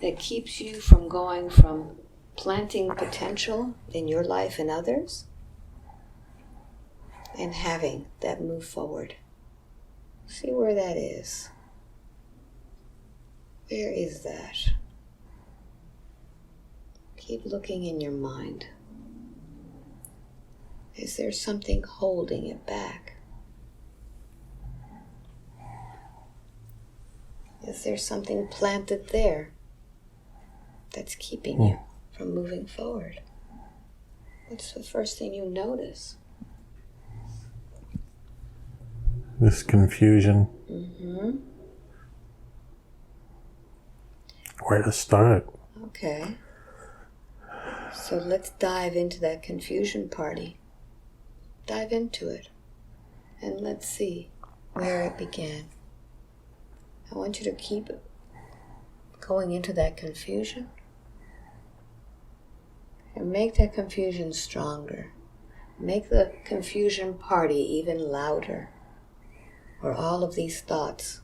that keeps you from going from planting potential in your life and others and having that move forward. See where that is. Where is that? Keep looking in your mind. Is there something holding it back? Is there something planted there that's keeping you from moving forward? What's the first thing you notice? This confusion. Where to start? Okay. So let's dive into that confusion party. Dive into it. And let's see where it began. I want you to keep going into that confusion. And make that confusion stronger. Make the confusion party even louder. Where all of these thoughts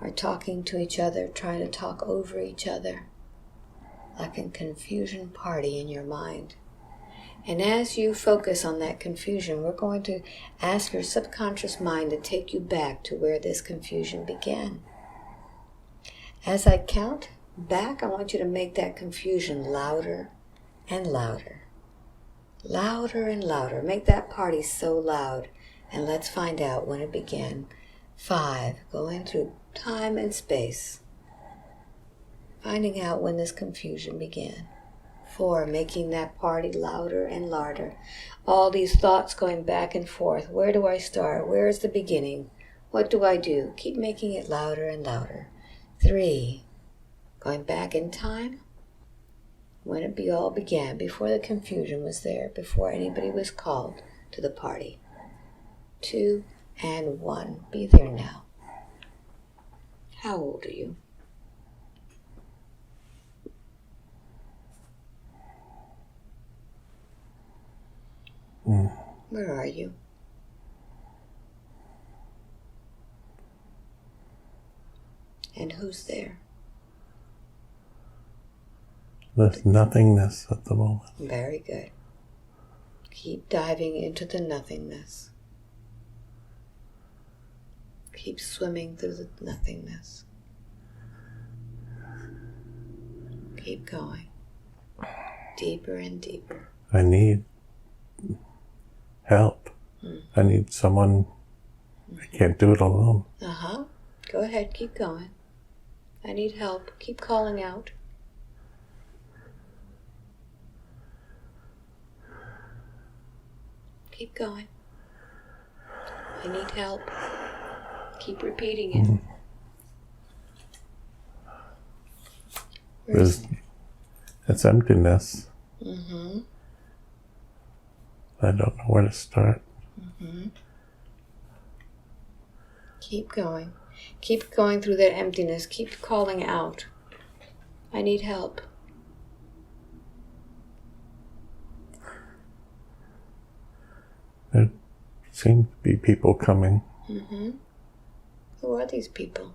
are talking to each other, trying to talk over each other. Like a confusion party in your mind. And as you focus on that confusion, we're going to ask your subconscious mind to take you back to where this confusion began. As I count back, I want you to make that confusion louder and louder. Louder and louder. Make that party so loud. And let's find out when it began. 5, going through time and space. Finding out when this confusion began. 4, making that party louder and louder. All these thoughts going back and forth. Where do I start? Where is the beginning? What do I do? Keep making it louder and louder. 3, going back in time. When it all began, before the confusion was there, before anybody was called to the party. 2 and 1. Be there now. How old are you? Where are you? And who's there? There's nothingness at the moment. Very good. Keep diving into the nothingness. Keep swimming through the nothingness. Keep going. Deeper and deeper. I need help. I need someone. I can't do it alone. Go ahead, keep going. I need help. Keep calling out. Keep going. I need help. Keep repeating it. It's emptiness. I don't know where to start. Keep going. Keep going through that emptiness. Keep calling out. I need help. There seem to be people coming. Who are these people?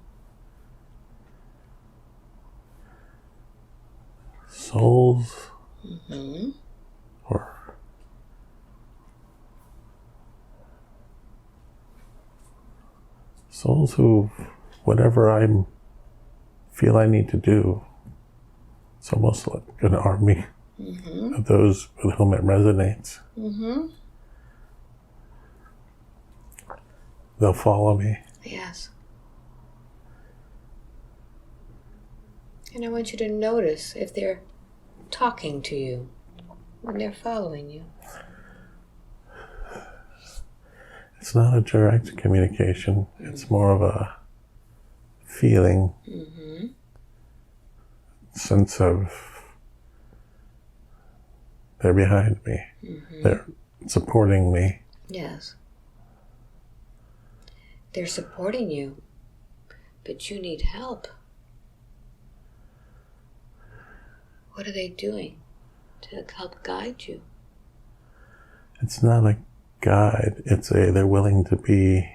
Souls. Or souls who, whatever I feel I need to do, it's almost like an army of those with whom it resonates. They'll follow me. Yes. And I want you to notice if they're talking to you when they're following you. It's not a direct communication. It's more of a feeling, sense of they're behind me. They're supporting me. Yes. They're supporting you, but you need help. What are they doing to help guide you? It's not a guide. They're willing to be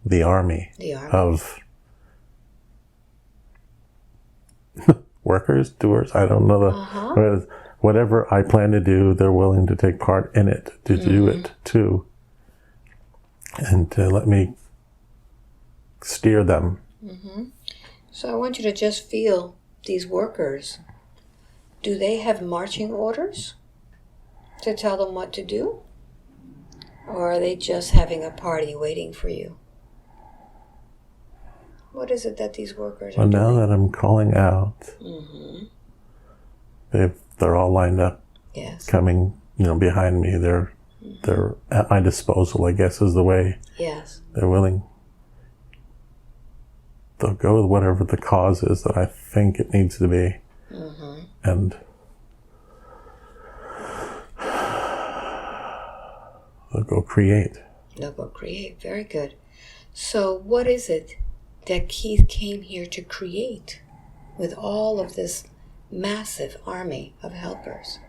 the army, of workers, doers. I don't know whatever I plan to do, they're willing to take part in it, to do it too, and to let me steer them. So I want you to just feel these workers. Do they have marching orders to tell them what to do? Or are they just having a party waiting for you? What is it that these workers are Well, doing? now that I'm calling out, they're all lined up, Yes. coming, behind me. They're at my disposal, I guess, is the way. Yes. They're willing. They'll go with whatever the cause is that I think it needs to be. And they'll go create. They'll go create. Very good. So what is it that Keith came here to create with all of this massive army of helpers?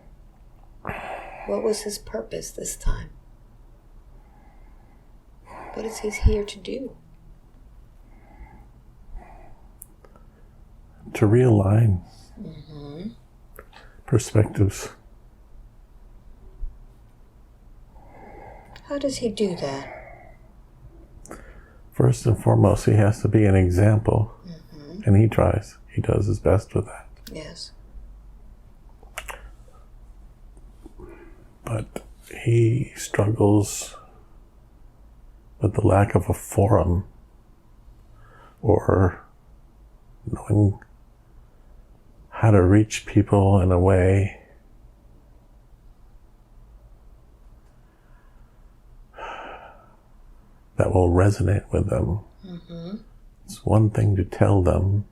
What was his purpose this time? What is he here to do? To realign perspectives. How does he do that? First and foremost, he has to be an example, and he tries. He does his best with that. Yes. But he struggles with the lack of a forum or knowing how to reach people in a way that will resonate with them. It's one thing to tell them,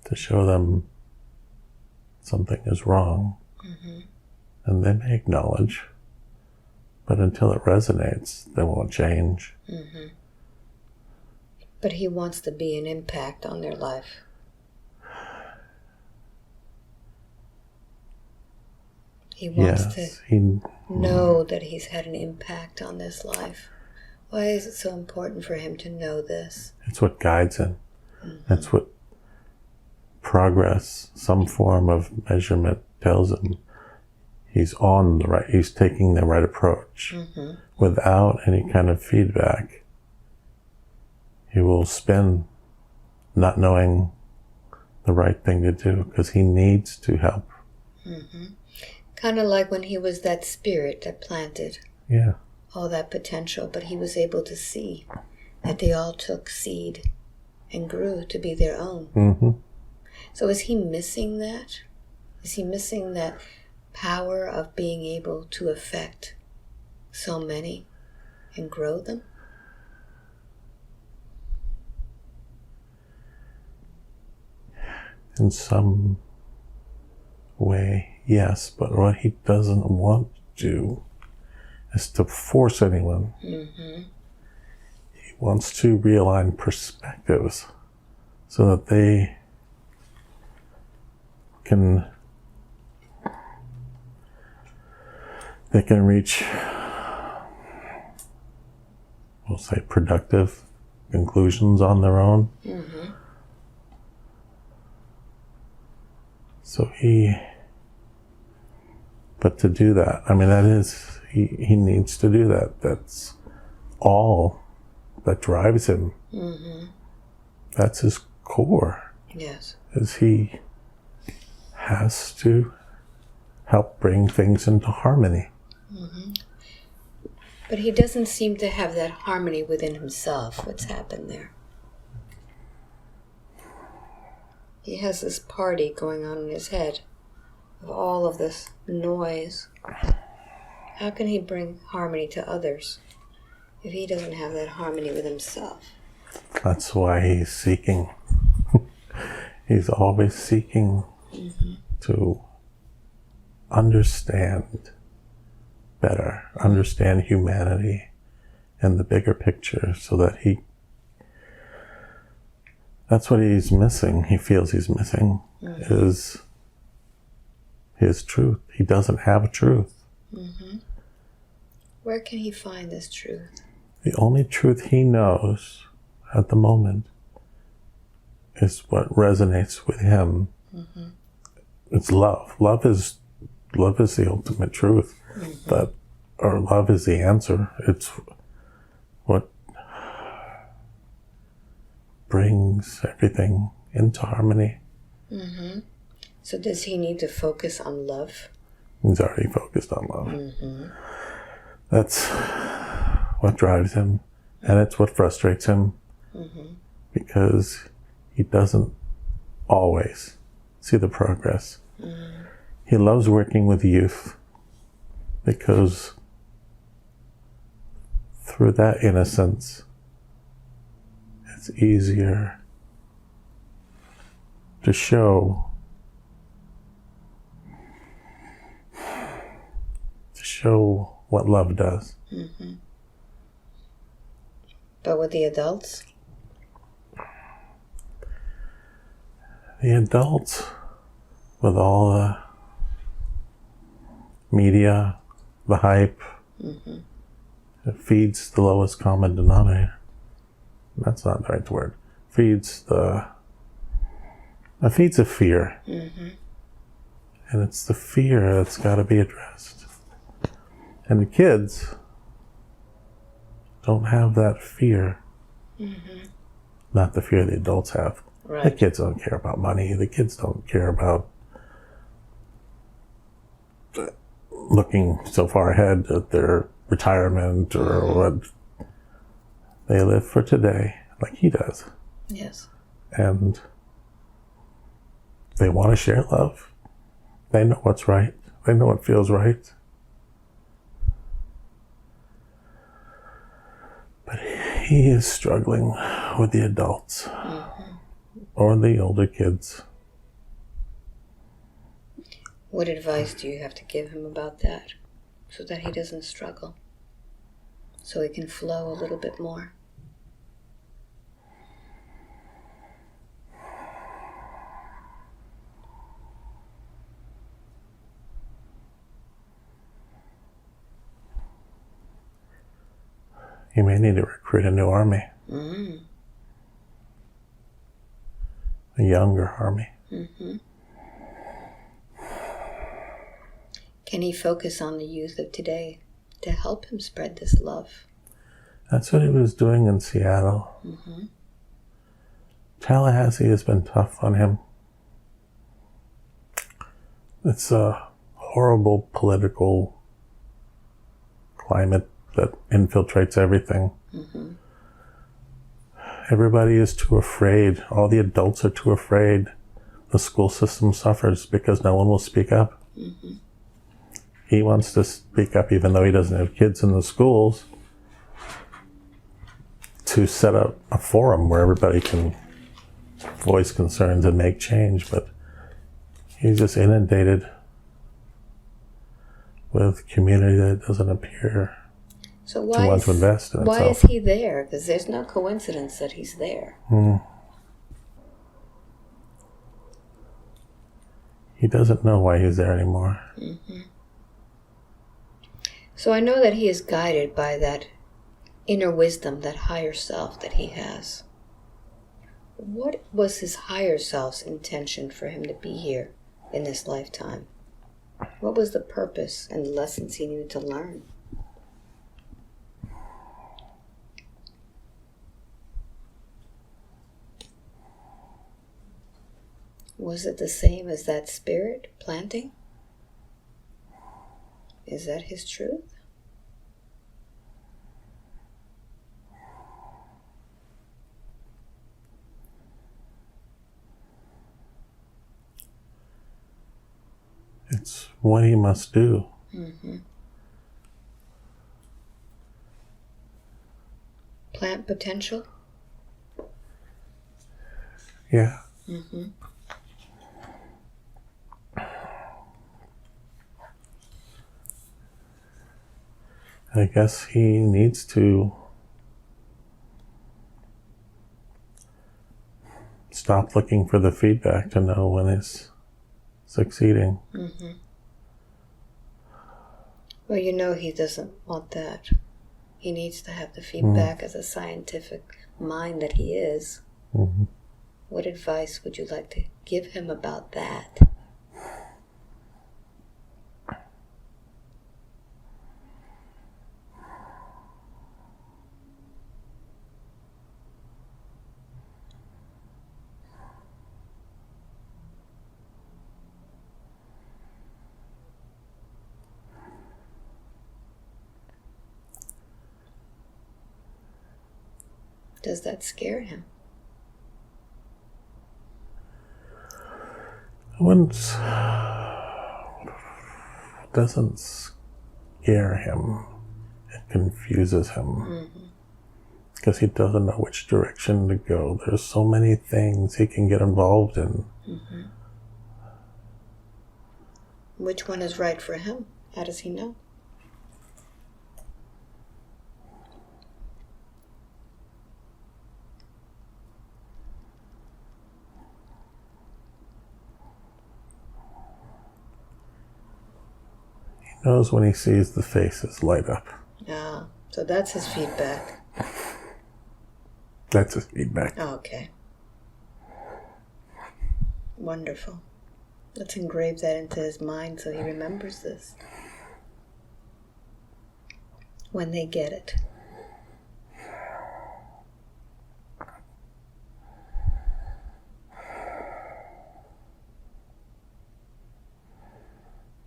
to show them something is wrong, and they may acknowledge, but until it resonates, they won't change. But he wants to be an impact on their life. He wants to know that he's had an impact on this life. Why is it so important for him to know this? It's what guides him. That's what progress, some form of measurement, tells him. He's taking the right approach. Without any kind of feedback, he will spin not knowing the right thing to do because he needs to help. Kind of like when he was that spirit that planted all that potential, but he was able to see that they all took seed and grew to be their own. So is he missing that? Is he missing that power of being able to affect so many and grow them? In some way, yes, but what he doesn't want to do is to force anyone. He wants to realign perspectives so that they can reach, we'll say, productive conclusions on their own. So but to do that, he needs to do that. That's all that drives him. That's his core. Yes. Is he has to help bring things into harmony. But he doesn't seem to have that harmony within himself. What's happened there? He has this party going on in his head of all of this noise. How can he bring harmony to others if he doesn't have that harmony with himself? That's why he's seeking. He's always seeking to understand better, understand humanity and the bigger picture so that that's what he's missing. He feels he's missing is his truth. He doesn't have a truth. Where can he find this truth? The only truth he knows at the moment is what resonates with him. it's love. Love is the ultimate truth. That, or love is the answer. It's what brings everything into harmony. So does he need to focus on love? He's already focused on love. That's what drives him, and it's what frustrates him, because he doesn't always see the progress. He loves working with youth because through that innocence, it's easier to show what love does. But with the adults? The adults, with all the media, the hype, it feeds the lowest common denominator. That's not the right word. It feeds a fear. And it's the fear that's got to be addressed. And the kids don't have that fear. Not the fear the adults have. Right. The kids don't care about money. The kids don't care about looking so far ahead at their retirement or what. They live for today like he does. Yes. And they want to share love. They know what's right. They know what feels right. But he is struggling with the adults or the older kids. What advice do you have to give him about that so that he doesn't struggle? So he can flow a little bit more? You may need to recruit a new army. A younger army. Can he focus on the youth of today to help him spread this love? That's what he was doing in Seattle. Tallahassee has been tough on him. It's a horrible political climate that infiltrates everything. Everybody is too afraid. All the adults are too afraid. The school system suffers because no one will speak up. He wants to speak up even though he doesn't have kids in the schools, to set up a forum where everybody can voice concerns and make change, but he's just inundated with community that doesn't appear So to want to invest in why itself. is he there? Because there's no coincidence that he's there. He doesn't know why he's there anymore. So I know that he is guided by that inner wisdom, that higher self that he has. What was his higher self's intention for him to be here in this lifetime? What was the purpose and lessons he needed to learn? Was it the same as that spirit planting? Is that his truth? It's what he must do. Plant potential? Yeah. I guess he needs to stop looking for the feedback to know when he's succeeding. Well, you know he doesn't want that. He needs to have the feedback as a scientific mind that he is. What advice would you like to give him about that? Does that scare him? Once doesn't scare him. It confuses him. Because he doesn't know which direction to go. There's so many things he can get involved in. Which one is right for him? How does he know? He knows when he sees the faces light up. Ah, so that's his feedback. That's his feedback. Oh, okay. Wonderful. Let's engrave that into his mind so he remembers this when they get it.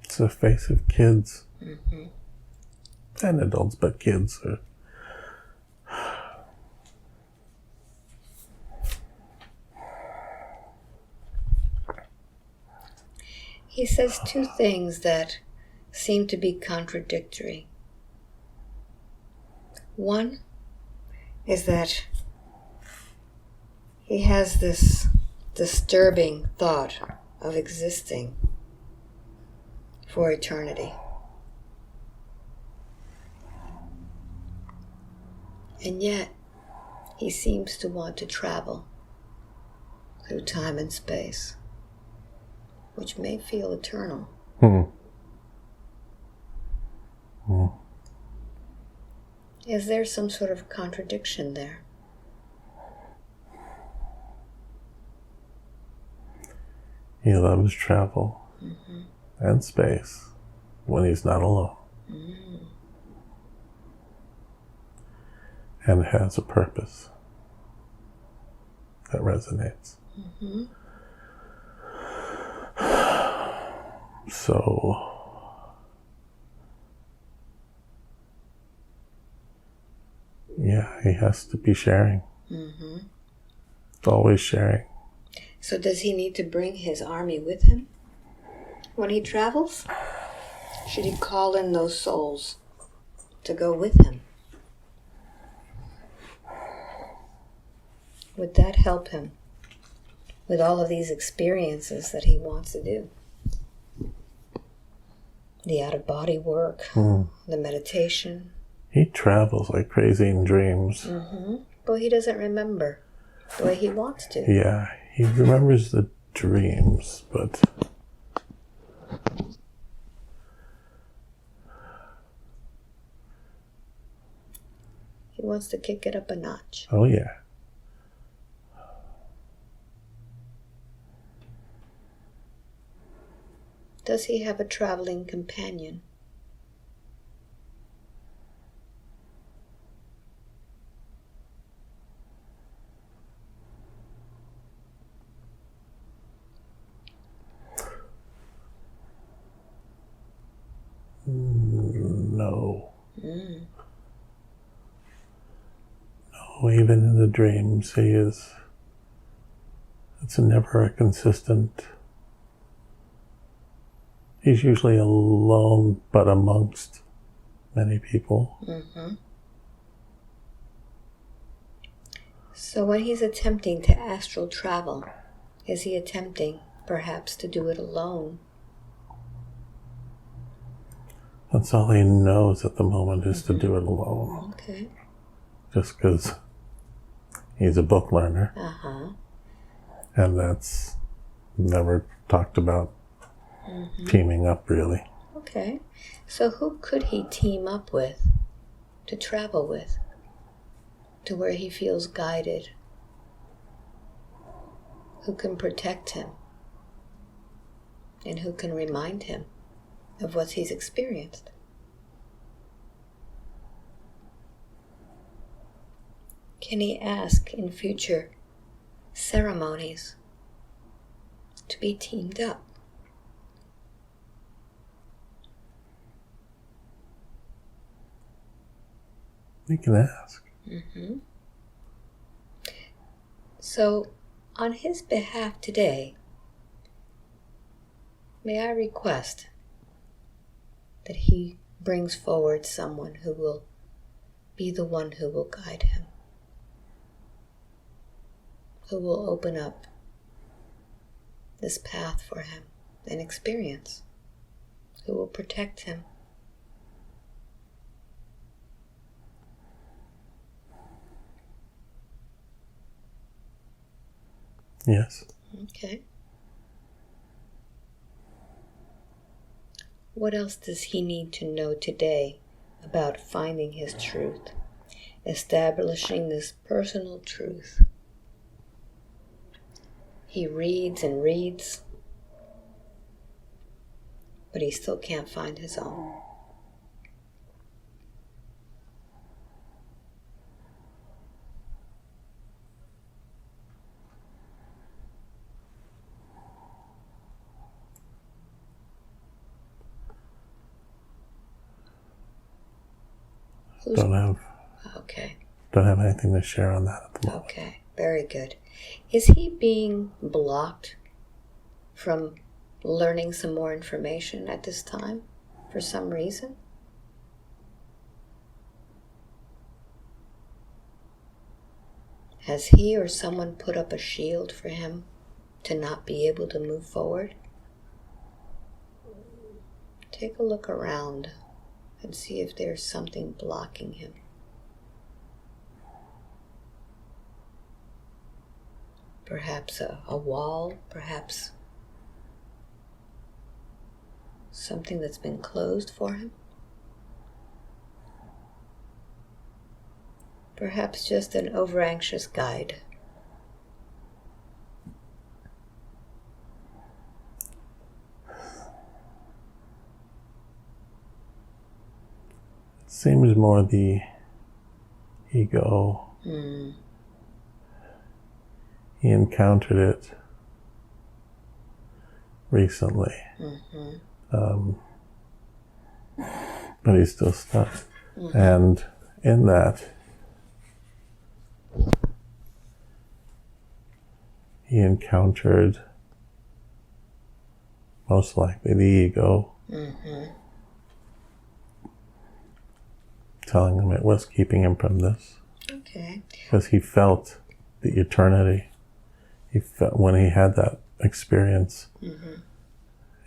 It's the face of kids. And adults, but kids are... He says two things that seem to be contradictory. One is that he has this disturbing thought of existing for eternity. And yet, he seems to want to travel through time and space, which may feel eternal. Is there some sort of contradiction there? He loves travel and space when he's not alone. And has a purpose that resonates. So, yeah, he has to be sharing. Always sharing. So does he need to bring his army with him when he travels? Should he call in those souls to go with him? Would that help him with all of these experiences that he wants to do? The out-of-body work, the meditation. He travels like crazy in dreams. But he doesn't remember the way he wants to. Yeah, he remembers the dreams, but He wants to kick it up a notch. oh yeah. Does he have a traveling companion? No. No, even in the dreams, it's never a consistent. He's usually alone, but amongst many people. So when he's attempting to astral travel, is he attempting perhaps to do it alone? That's all he knows at the moment is to do it alone. Okay. Just because he's a book learner. And that's never talked about teaming up, really. Okay. So who could he team up with to travel with to where he feels guided? Who can protect him? And who can remind him of what he's experienced? Can he ask in future ceremonies to be teamed up? We can ask. So, on his behalf today, may I request that he brings forward someone who will be the one who will guide him, who will open up this path for him and experience, who will protect him. Yes. Okay. What else does he need to know today about finding his truth, establishing this personal truth? He reads and reads, but he still can't find his own. Don't have anything to share on that at the moment. Okay, very good. Is he being blocked from learning some more information at this time for some reason? Has he or someone put up a shield for him to not be able to move forward? Take a look around and see if there's something blocking him. Perhaps a wall, perhaps something that's been closed for him. Perhaps just an over-anxious guide. Seems more the ego. He encountered it recently, but he's still stuck. And in that, he encountered most likely the ego. Telling him it was keeping him from this. Okay. Because he felt the eternity. He felt when he had that experience,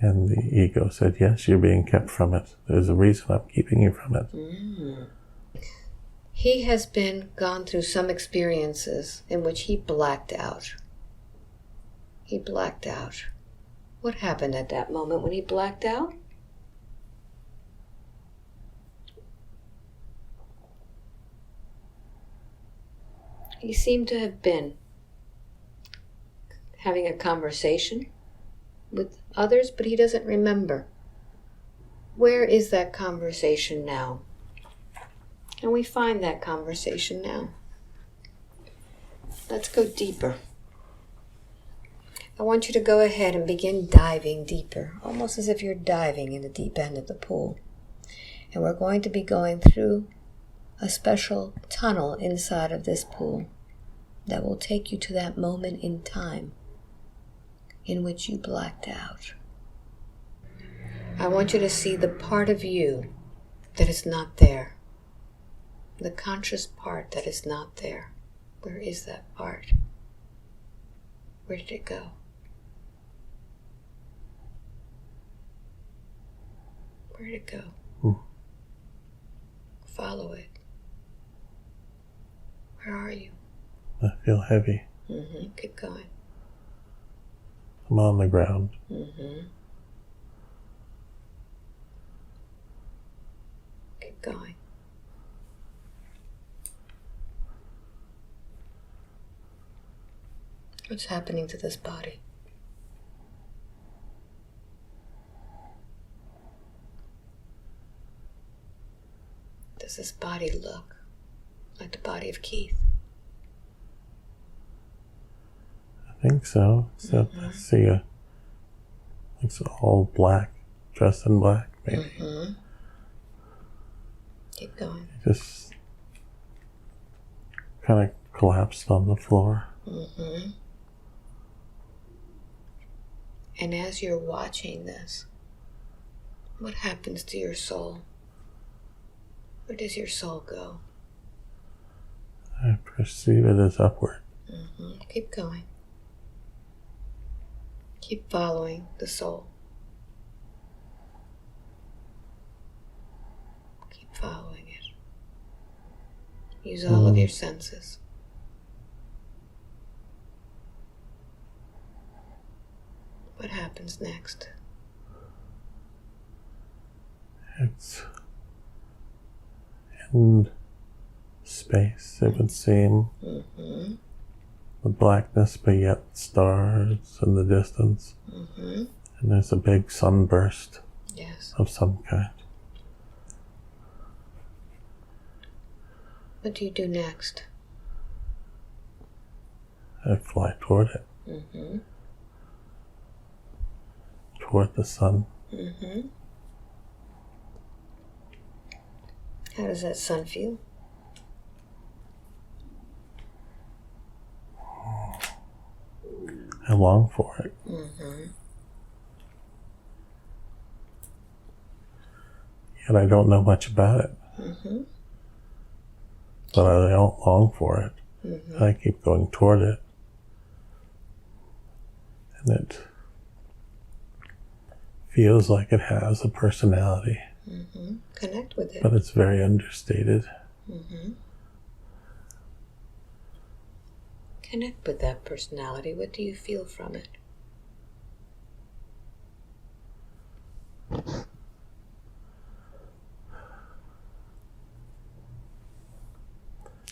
and the ego said, yes, you're being kept from it. There's a reason I'm keeping you from it. He has gone through some experiences in which he blacked out. He blacked out. What happened at that moment when he blacked out? He seemed to have been having a conversation with others, but he doesn't remember. Where is that conversation now? Can we find that conversation now? Let's go deeper. I want you to go ahead and begin diving deeper, almost as if you're diving in the deep end of the pool. And we're going to be going through a special tunnel inside of this pool that will take you to that moment in time in which you blacked out. I want you to see the part of you that is not there. The conscious part that is not there. Where is that part? Where did it go? Where did it go? Follow it. Where are you? I feel heavy. Keep going. I'm on the ground. Keep going. What's happening to this body? Does this body look like the body of Keith? I think so. Except I see it's all black, dressed in black, maybe. Keep going. He just kind of collapsed on the floor. Mm-hmm. And as you're watching this, what happens to your soul? Where does your soul go? I perceive it as upward. Mm-hmm. Keep going. Keep following the soul. Keep following it. Use all of your senses. What happens next? It's in space, it would seem. Mm-hmm. The blackness, but yet stars in the distance. Mm-hmm. And there's a big sunburst Yes. of some kind. What do you do next? I fly toward it, Mm-hmm. toward the sun. Mm-hmm. How does that sun feel? I long for it. Mm-hmm. Yet I don't know much about it. Mm-hmm. But I don't long for it. Mm-hmm. I keep going toward it. And it feels like it has a personality. Mm-hmm. Connect with it. But it's very understated. Mm-hmm. Connect with that personality. What do you feel from it?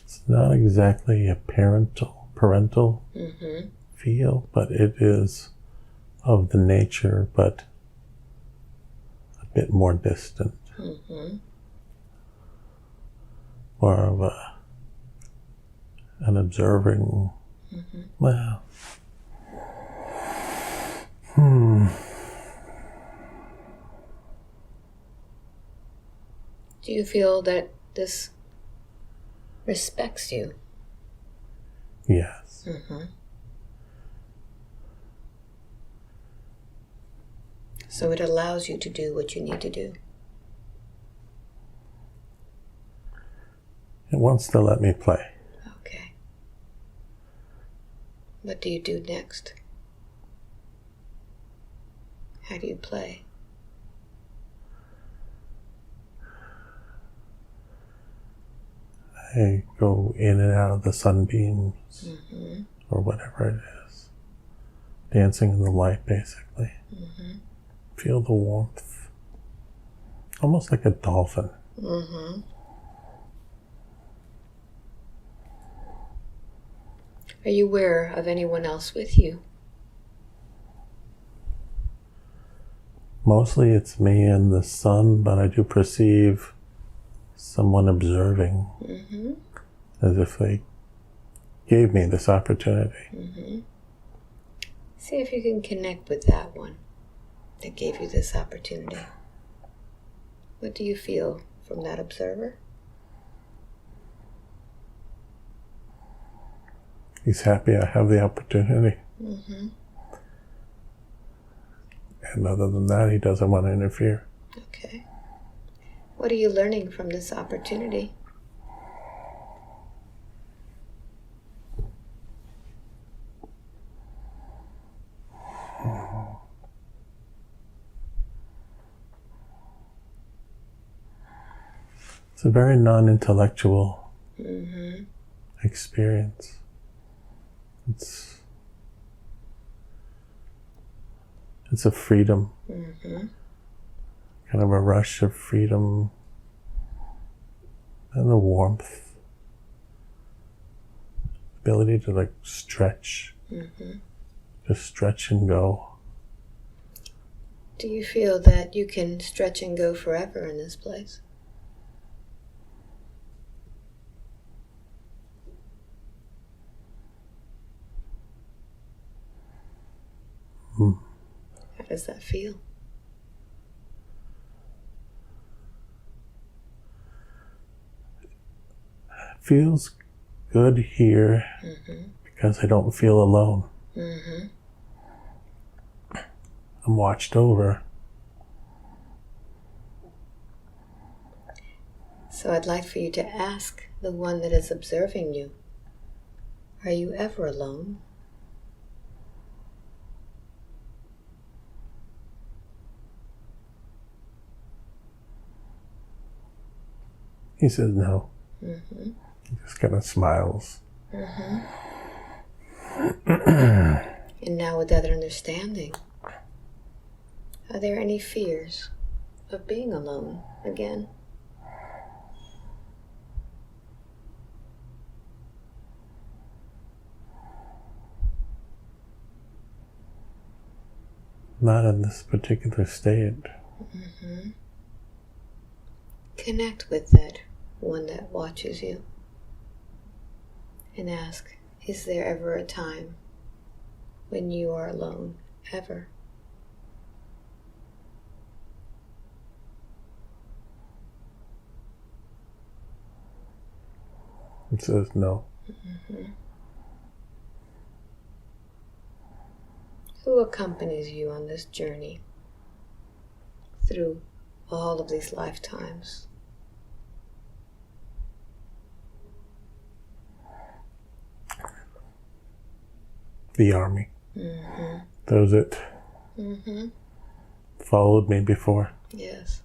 It's not exactly a parental Mm-hmm. feel, but it is of the nature, but a bit more distant. Mm-hmm. More of an observing. Mm-hmm. Well, Do you feel that this respects you? yes. Mm-hmm. So it allows you to do what you need to do. It wants to let me play. Okay. What do you do next? How do you play? I go in and out of the sunbeams, Mm-hmm. or whatever it is. Dancing in the light, basically. Mm-hmm. Feel the warmth. Almost like a dolphin. Mm-hmm. Are you aware of anyone else with you? Mostly it's me and the sun, but I do perceive someone observing, Mm-hmm. as if they gave me this opportunity. Mm-hmm. See if you can connect with that one that gave you this opportunity. What do you feel from that observer? He's happy I have the opportunity. Mm-hmm. And other than that, he doesn't want to interfere. Okay. What are you learning from this opportunity? It's a very non-intellectual Mm-hmm. experience. It's a freedom, Mm-hmm. kind of a rush of freedom and the warmth, ability to like stretch, Mm-hmm. just stretch and go. Do you feel that you can stretch and go forever in this place? Mm. How does that feel? Feels good here Mm-hmm. because I don't feel alone. Mm-hmm. I'm watched over. So I'd like for you to ask the one that is observing you, are you ever alone? He says no. Mm-hmm. He just kind of smiles. Mm-hmm. And now with that understanding, are there any fears of being alone again? Not in this particular state. Mm-hmm. Connect with that one that watches you and ask, is there ever a time when you are alone? Ever? It says no. Mm-hmm. Who accompanies you on this journey through all of these lifetimes? The army. Mm-hmm. Those that Mm-hmm. followed me before. Yes.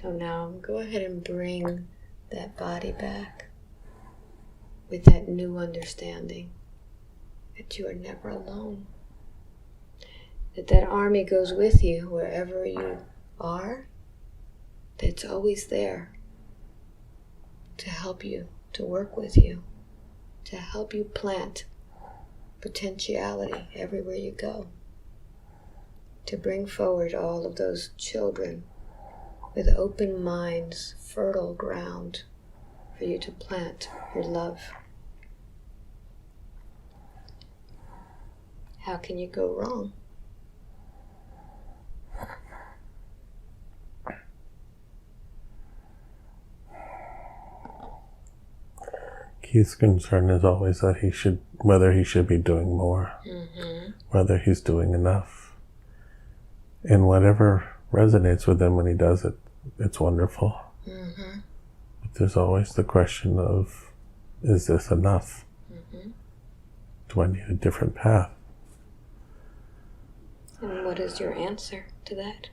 So now go ahead and bring that body back with that new understanding that you are never alone. That army goes with you wherever you are. That's always there to help you, to work with you, to help you plant potentiality everywhere you go, to bring forward all of those children with open minds, fertile ground for you to plant your love. How can you go wrong? Keith's concern is always that whether he should be doing more, Mm-hmm. whether he's doing enough. And whatever resonates with him when he does it, it's wonderful. Mm-hmm. But there's always the question of, is this enough? Mm-hmm. Do I need a different path? And what is your answer to that?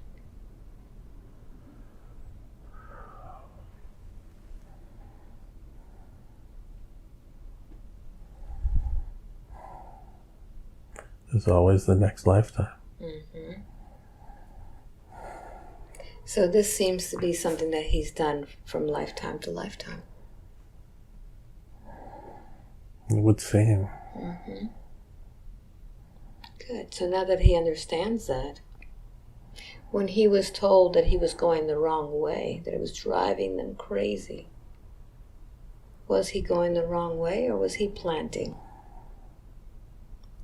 There's always the next lifetime. Mm-hmm. So this seems to be something that he's done from lifetime to lifetime. It would seem. Mm-hmm. Good. So now that he understands that, when he was told that he was going the wrong way, that it was driving them crazy, was he going the wrong way or was he planting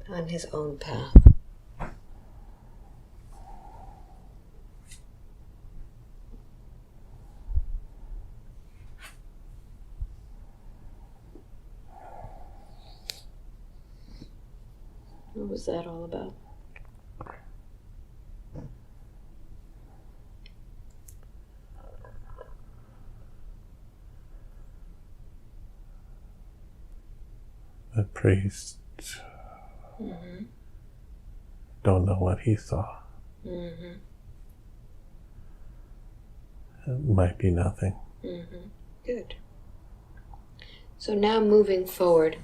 on his own path? What was that all about? The priest Mm-hmm. don't know what he saw. Mm-hmm. It might be nothing. Mm-hmm. Good. So now moving forward,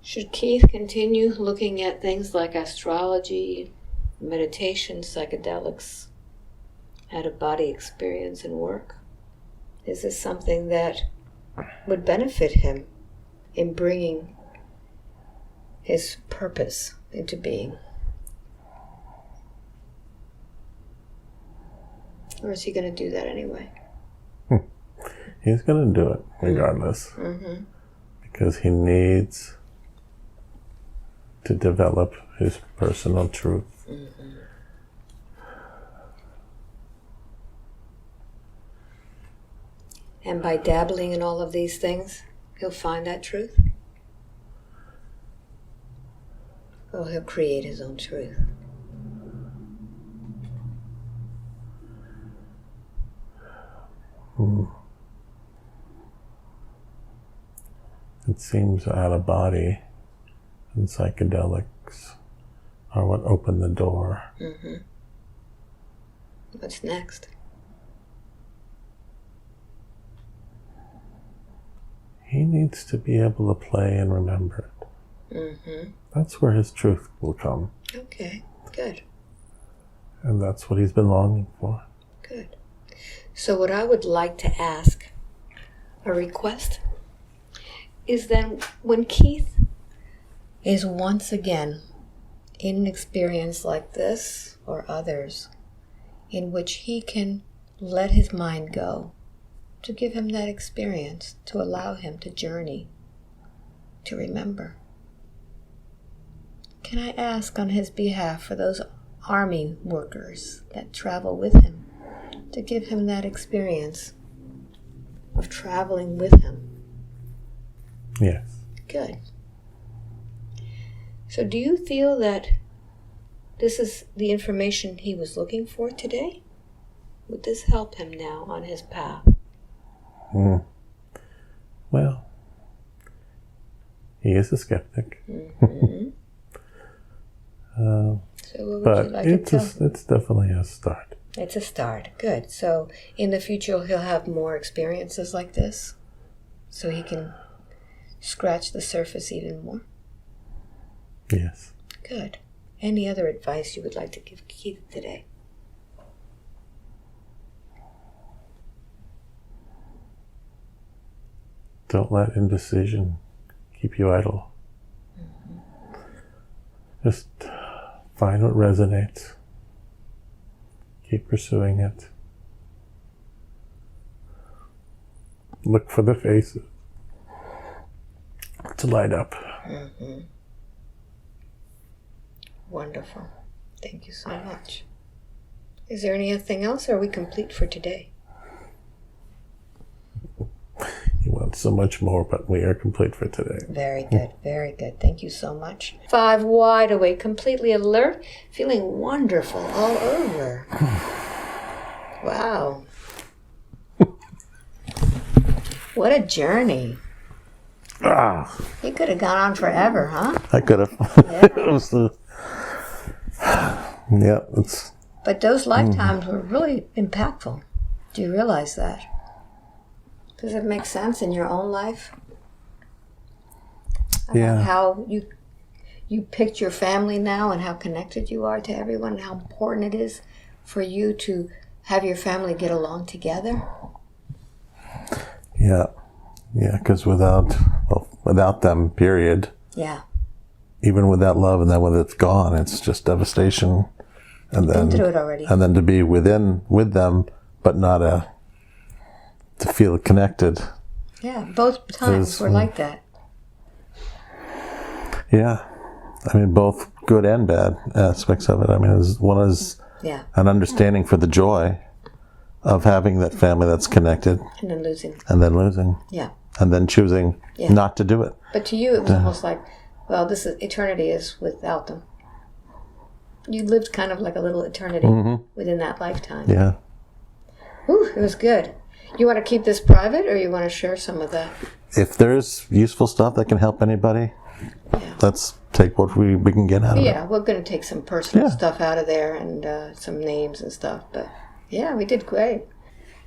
should Keith continue looking at things like astrology, meditation, psychedelics, out-of-body experience and work? Is this something that would benefit him in bringing his purpose into being? Or is he going to do that anyway? He's going to do it regardless. Mm-hmm. Because he needs to develop his personal truth. Mm-hmm. And by dabbling in all of these things, he'll find that truth? Or he'll create his own truth? It seems out of body and psychedelics are what opened the door. Mm-hmm. What's next? He needs to be able to play and remember it. Mm-hmm. That's where his truth will come. Okay, good. And that's what he's been longing for. Good. So what I would like to ask, a request, is then when Keith is once again in an experience like this or others, in which he can let his mind go, to give him that experience, to allow him to journey, to remember. Can I ask on his behalf for those army workers that travel with him, to give him that experience of traveling with him? Yes. Good. So do you feel that this is the information he was looking for today? Would this help him now on his path? Well, he is a skeptic. Mm-hmm. So what would you like to tell him? It's definitely a start. It's a start. Good. So in the future he'll have more experiences like this, so he can scratch the surface even more? Yes. Good. Any other advice you would like to give Keith today? Don't let indecision keep you idle. Just find what resonates. Keep pursuing it. Look for the faces to light up. Mm-hmm. Wonderful. Thank you so much. Is there anything else, or are we complete for today? You want so much more, but we are complete for today. Very good, very good. Thank you so much. 5 wide awake, completely alert, feeling wonderful all over. Wow. What a journey. You could have gone on forever, huh? I could have. Yeah. It was the... Yeah, it's... But those lifetimes were really impactful. Do you realize that? Does it make sense in your own life? Yeah. How you picked your family now and how connected you are to everyone and how important it is for you to have your family get along together? Yeah. Yeah, because without them, period. Yeah. Even with that love, and then when it's gone, it's just devastation. And then, Been through it already. And then to be with them, but not to feel connected. Yeah, both times were like that. Yeah. I mean, both good and bad aspects of it. I mean, one is an understanding for the joy of having that family that's connected. And then losing. And then losing. Yeah. And then choosing not to do it. But to you, it was almost like, well, eternity is without them. You lived kind of like a little eternity within that lifetime. Yeah. Ooh, it was good. You want to keep this private, or you want to share some of that? If there's useful stuff that can help anybody, let's take what we can get out of it. Yeah, we're going to take some personal stuff out of there and some names and stuff. But yeah, we did great.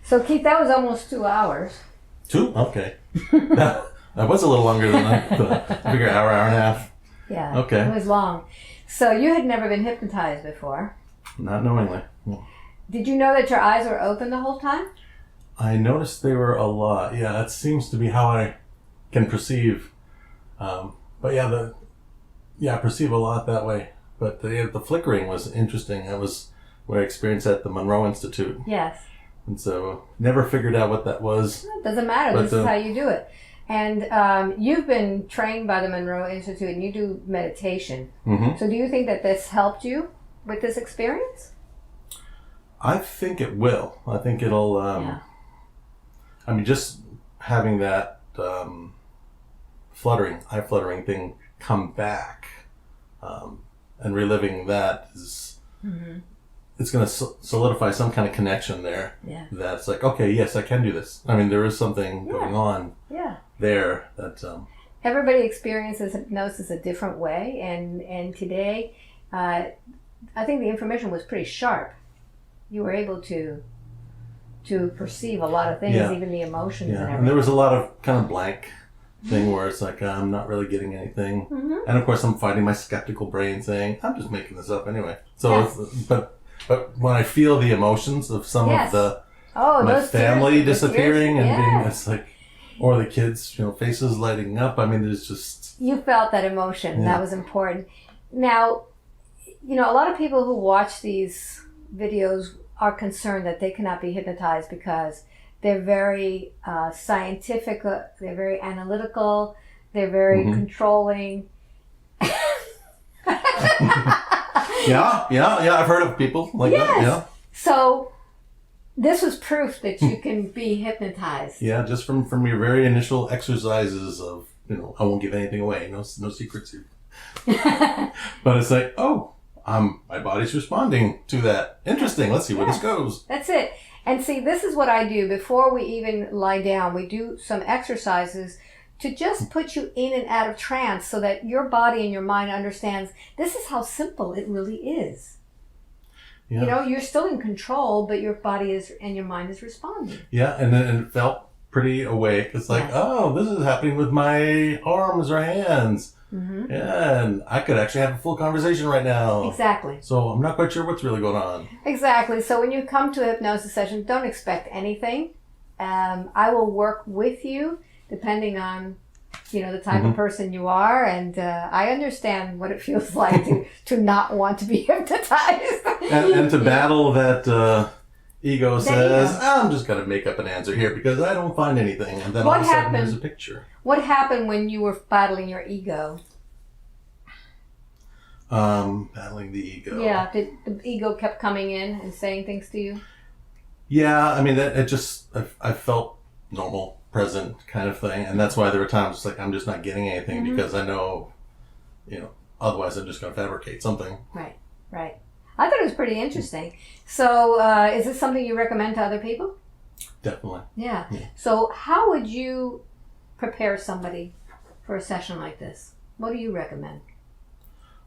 So Keith, that was almost 2 hours. 2? Okay. that was a little longer than I thought. I figure hour and a half. Yeah. Okay. It was long. So you had never been hypnotized before. Not knowingly. Did you know that your eyes were open the whole time? I noticed they were a lot. Yeah, that seems to be how I can perceive. But I perceive a lot that way. But the flickering was interesting. That was what I experienced at the Monroe Institute. Yes. And so never figured out what that was. It doesn't matter. This is how you do it. And you've been trained by the Monroe Institute and you do meditation. Mm-hmm. So do you think that this helped you with this experience? I think it will. I think it'll... I mean, just having that eye fluttering thing come back, and reliving that is, it's going to solidify some kind of connection there. Yeah. That's like, okay, yes, I can do this. I mean, there is something going on there that... Everybody experiences hypnosis a different way, and today, I think the information was pretty sharp. You were able to perceive a lot of things, even the emotions and everything. And there was a lot of kind of blank thing where it's like, I'm not really getting anything. And of course, I'm fighting my skeptical brain saying, I'm just making this up anyway. So, but when I feel the emotions of some of my family disappearing and being, it's like, or the kids, faces lighting up. I mean, there's just... You felt that emotion. That was important. Now, a lot of people who watch these videos are concerned that they cannot be hypnotized because they're very scientific, they're very analytical, they're very controlling. Yeah, I've heard of people like that, yeah. So... this was proof that you can be hypnotized. Yeah, just from your very initial exercises of, I won't give anything away, no secrets here. But it's like, my body's responding to that. Interesting, let's see where this goes. That's it. And see, this is what I do. Before we even lie down, we do some exercises to just put you in and out of trance so that your body and your mind understands this is how simple it really is. Yeah. You're still in control, but your body and your mind is responding. Yeah, and it felt pretty awake. It's like, this is happening with my arms or hands. Yeah, and I could actually have a full conversation right now. Exactly. So I'm not quite sure what's really going on. Exactly. So when you come to a hypnosis session, don't expect anything. I will work with you depending on the type of person you are, and I understand what it feels like to not want to be hypnotized. and to battle that ego says, I'm just going to make up an answer here because I don't find anything. And then all of a sudden there's a picture. What happened when you were battling your ego? Battling the ego. Yeah, the ego kept coming in and saying things to you? Yeah, I mean, I felt normal, present kind of thing, and that's why there were times it's like I'm just not getting anything because I know, otherwise I'm just going to fabricate something. Right. I thought it was pretty interesting. So, is this something you recommend to other people? Definitely. Yeah. So, how would you prepare somebody for a session like this? What do you recommend?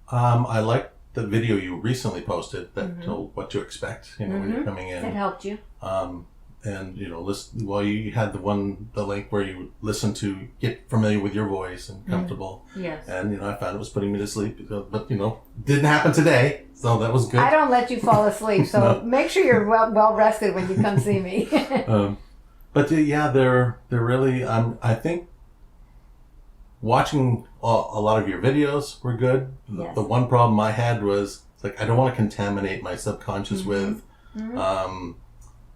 I like the video you recently posted that told what to expect. When you're coming in. It helped you. And listen. Well, you had the link where you listen to get familiar with your voice and comfortable. Yes. And I found it was putting me to sleep, but didn't happen today, so that was good. I don't let you fall asleep, so make sure you're well rested when you come see me. But they're really. I think watching a lot of your videos were good. Yes. The one problem I had was like I don't want to contaminate my subconscious with.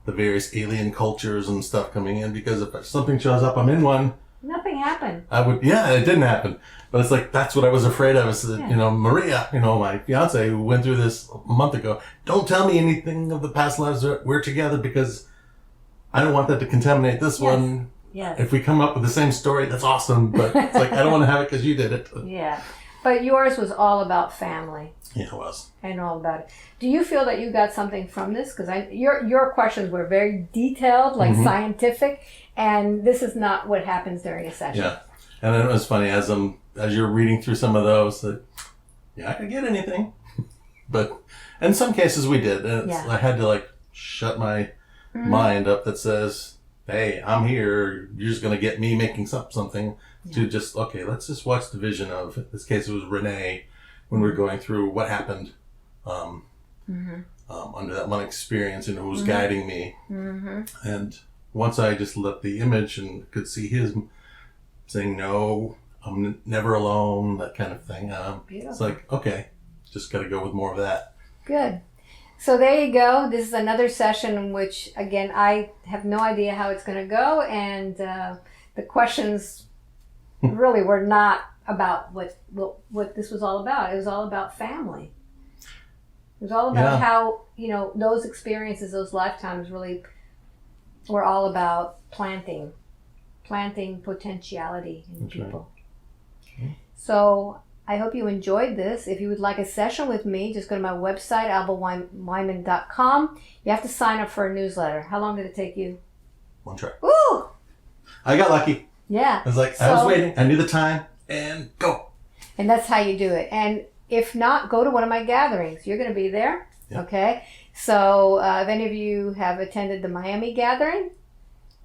The various alien cultures and stuff coming in, because if something shows up, I'm in one. Nothing happened. It didn't happen. But it's like, that's what I was afraid of. Maria, my fiance who went through this a month ago, don't tell me anything of the past lives we're together because I don't want that to contaminate this one. Yes. If we come up with the same story, that's awesome. But it's like, I don't want to have it because you did it. Yeah. But yours was all about family. Yeah, it was. And all about it. Do you feel that you got something from this? Because your questions were very detailed, like scientific, and this is not what happens during a session. Yeah, and then it was funny as you're reading through some of those that I could get anything, but in some cases we did. And I had to shut my mind up that says, "Hey, I'm here. You're just gonna get me making something." To just let's just watch the vision of. In this case, it was Renee. When we're going through what happened under that one experience, who was guiding me. And once I just let the image and could see his saying, no, I'm never alone, that kind of thing. It's like, okay, just got to go with more of that. Good. So there you go. This is another session in which, again, I have no idea how it's going to go. And the questions really were not about what this was all about. It was all about family. It was all about how, those experiences, those lifetimes really we're all about planting potentiality in That's right. people. So I hope you enjoyed this. If you would like a session with me, just go to my website, albaweinman.com. You have to sign up for a newsletter. How long did it take you? One try. Woo! I got lucky. Yeah. I was like, I was waiting. I knew the time, and go. And that's how you do it. And if not, go to one of my gatherings. You're going to be there. Yeah. Okay. So if any of you have attended the Miami gathering,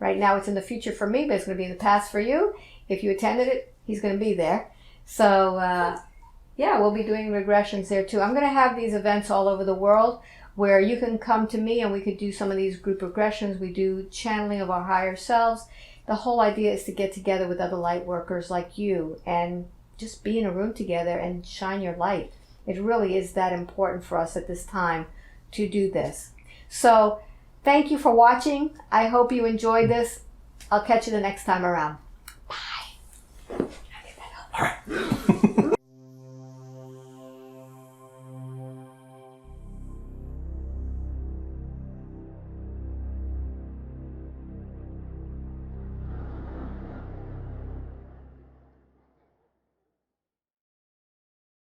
right now it's in the future for me, but it's going to be in the past for you. If you attended it, he's going to be there. So yeah, we'll be doing regressions there too. I'm going to have these events all over the world where you can come to me and we could do some of these group regressions. We do channeling of our higher selves. The whole idea is to get together with other light workers like you and just be in a room together and shine your light. It really is that important for us at this time to do this. So thank you for watching. I hope you enjoyed this. I'll catch you the next time around. Bye. All right.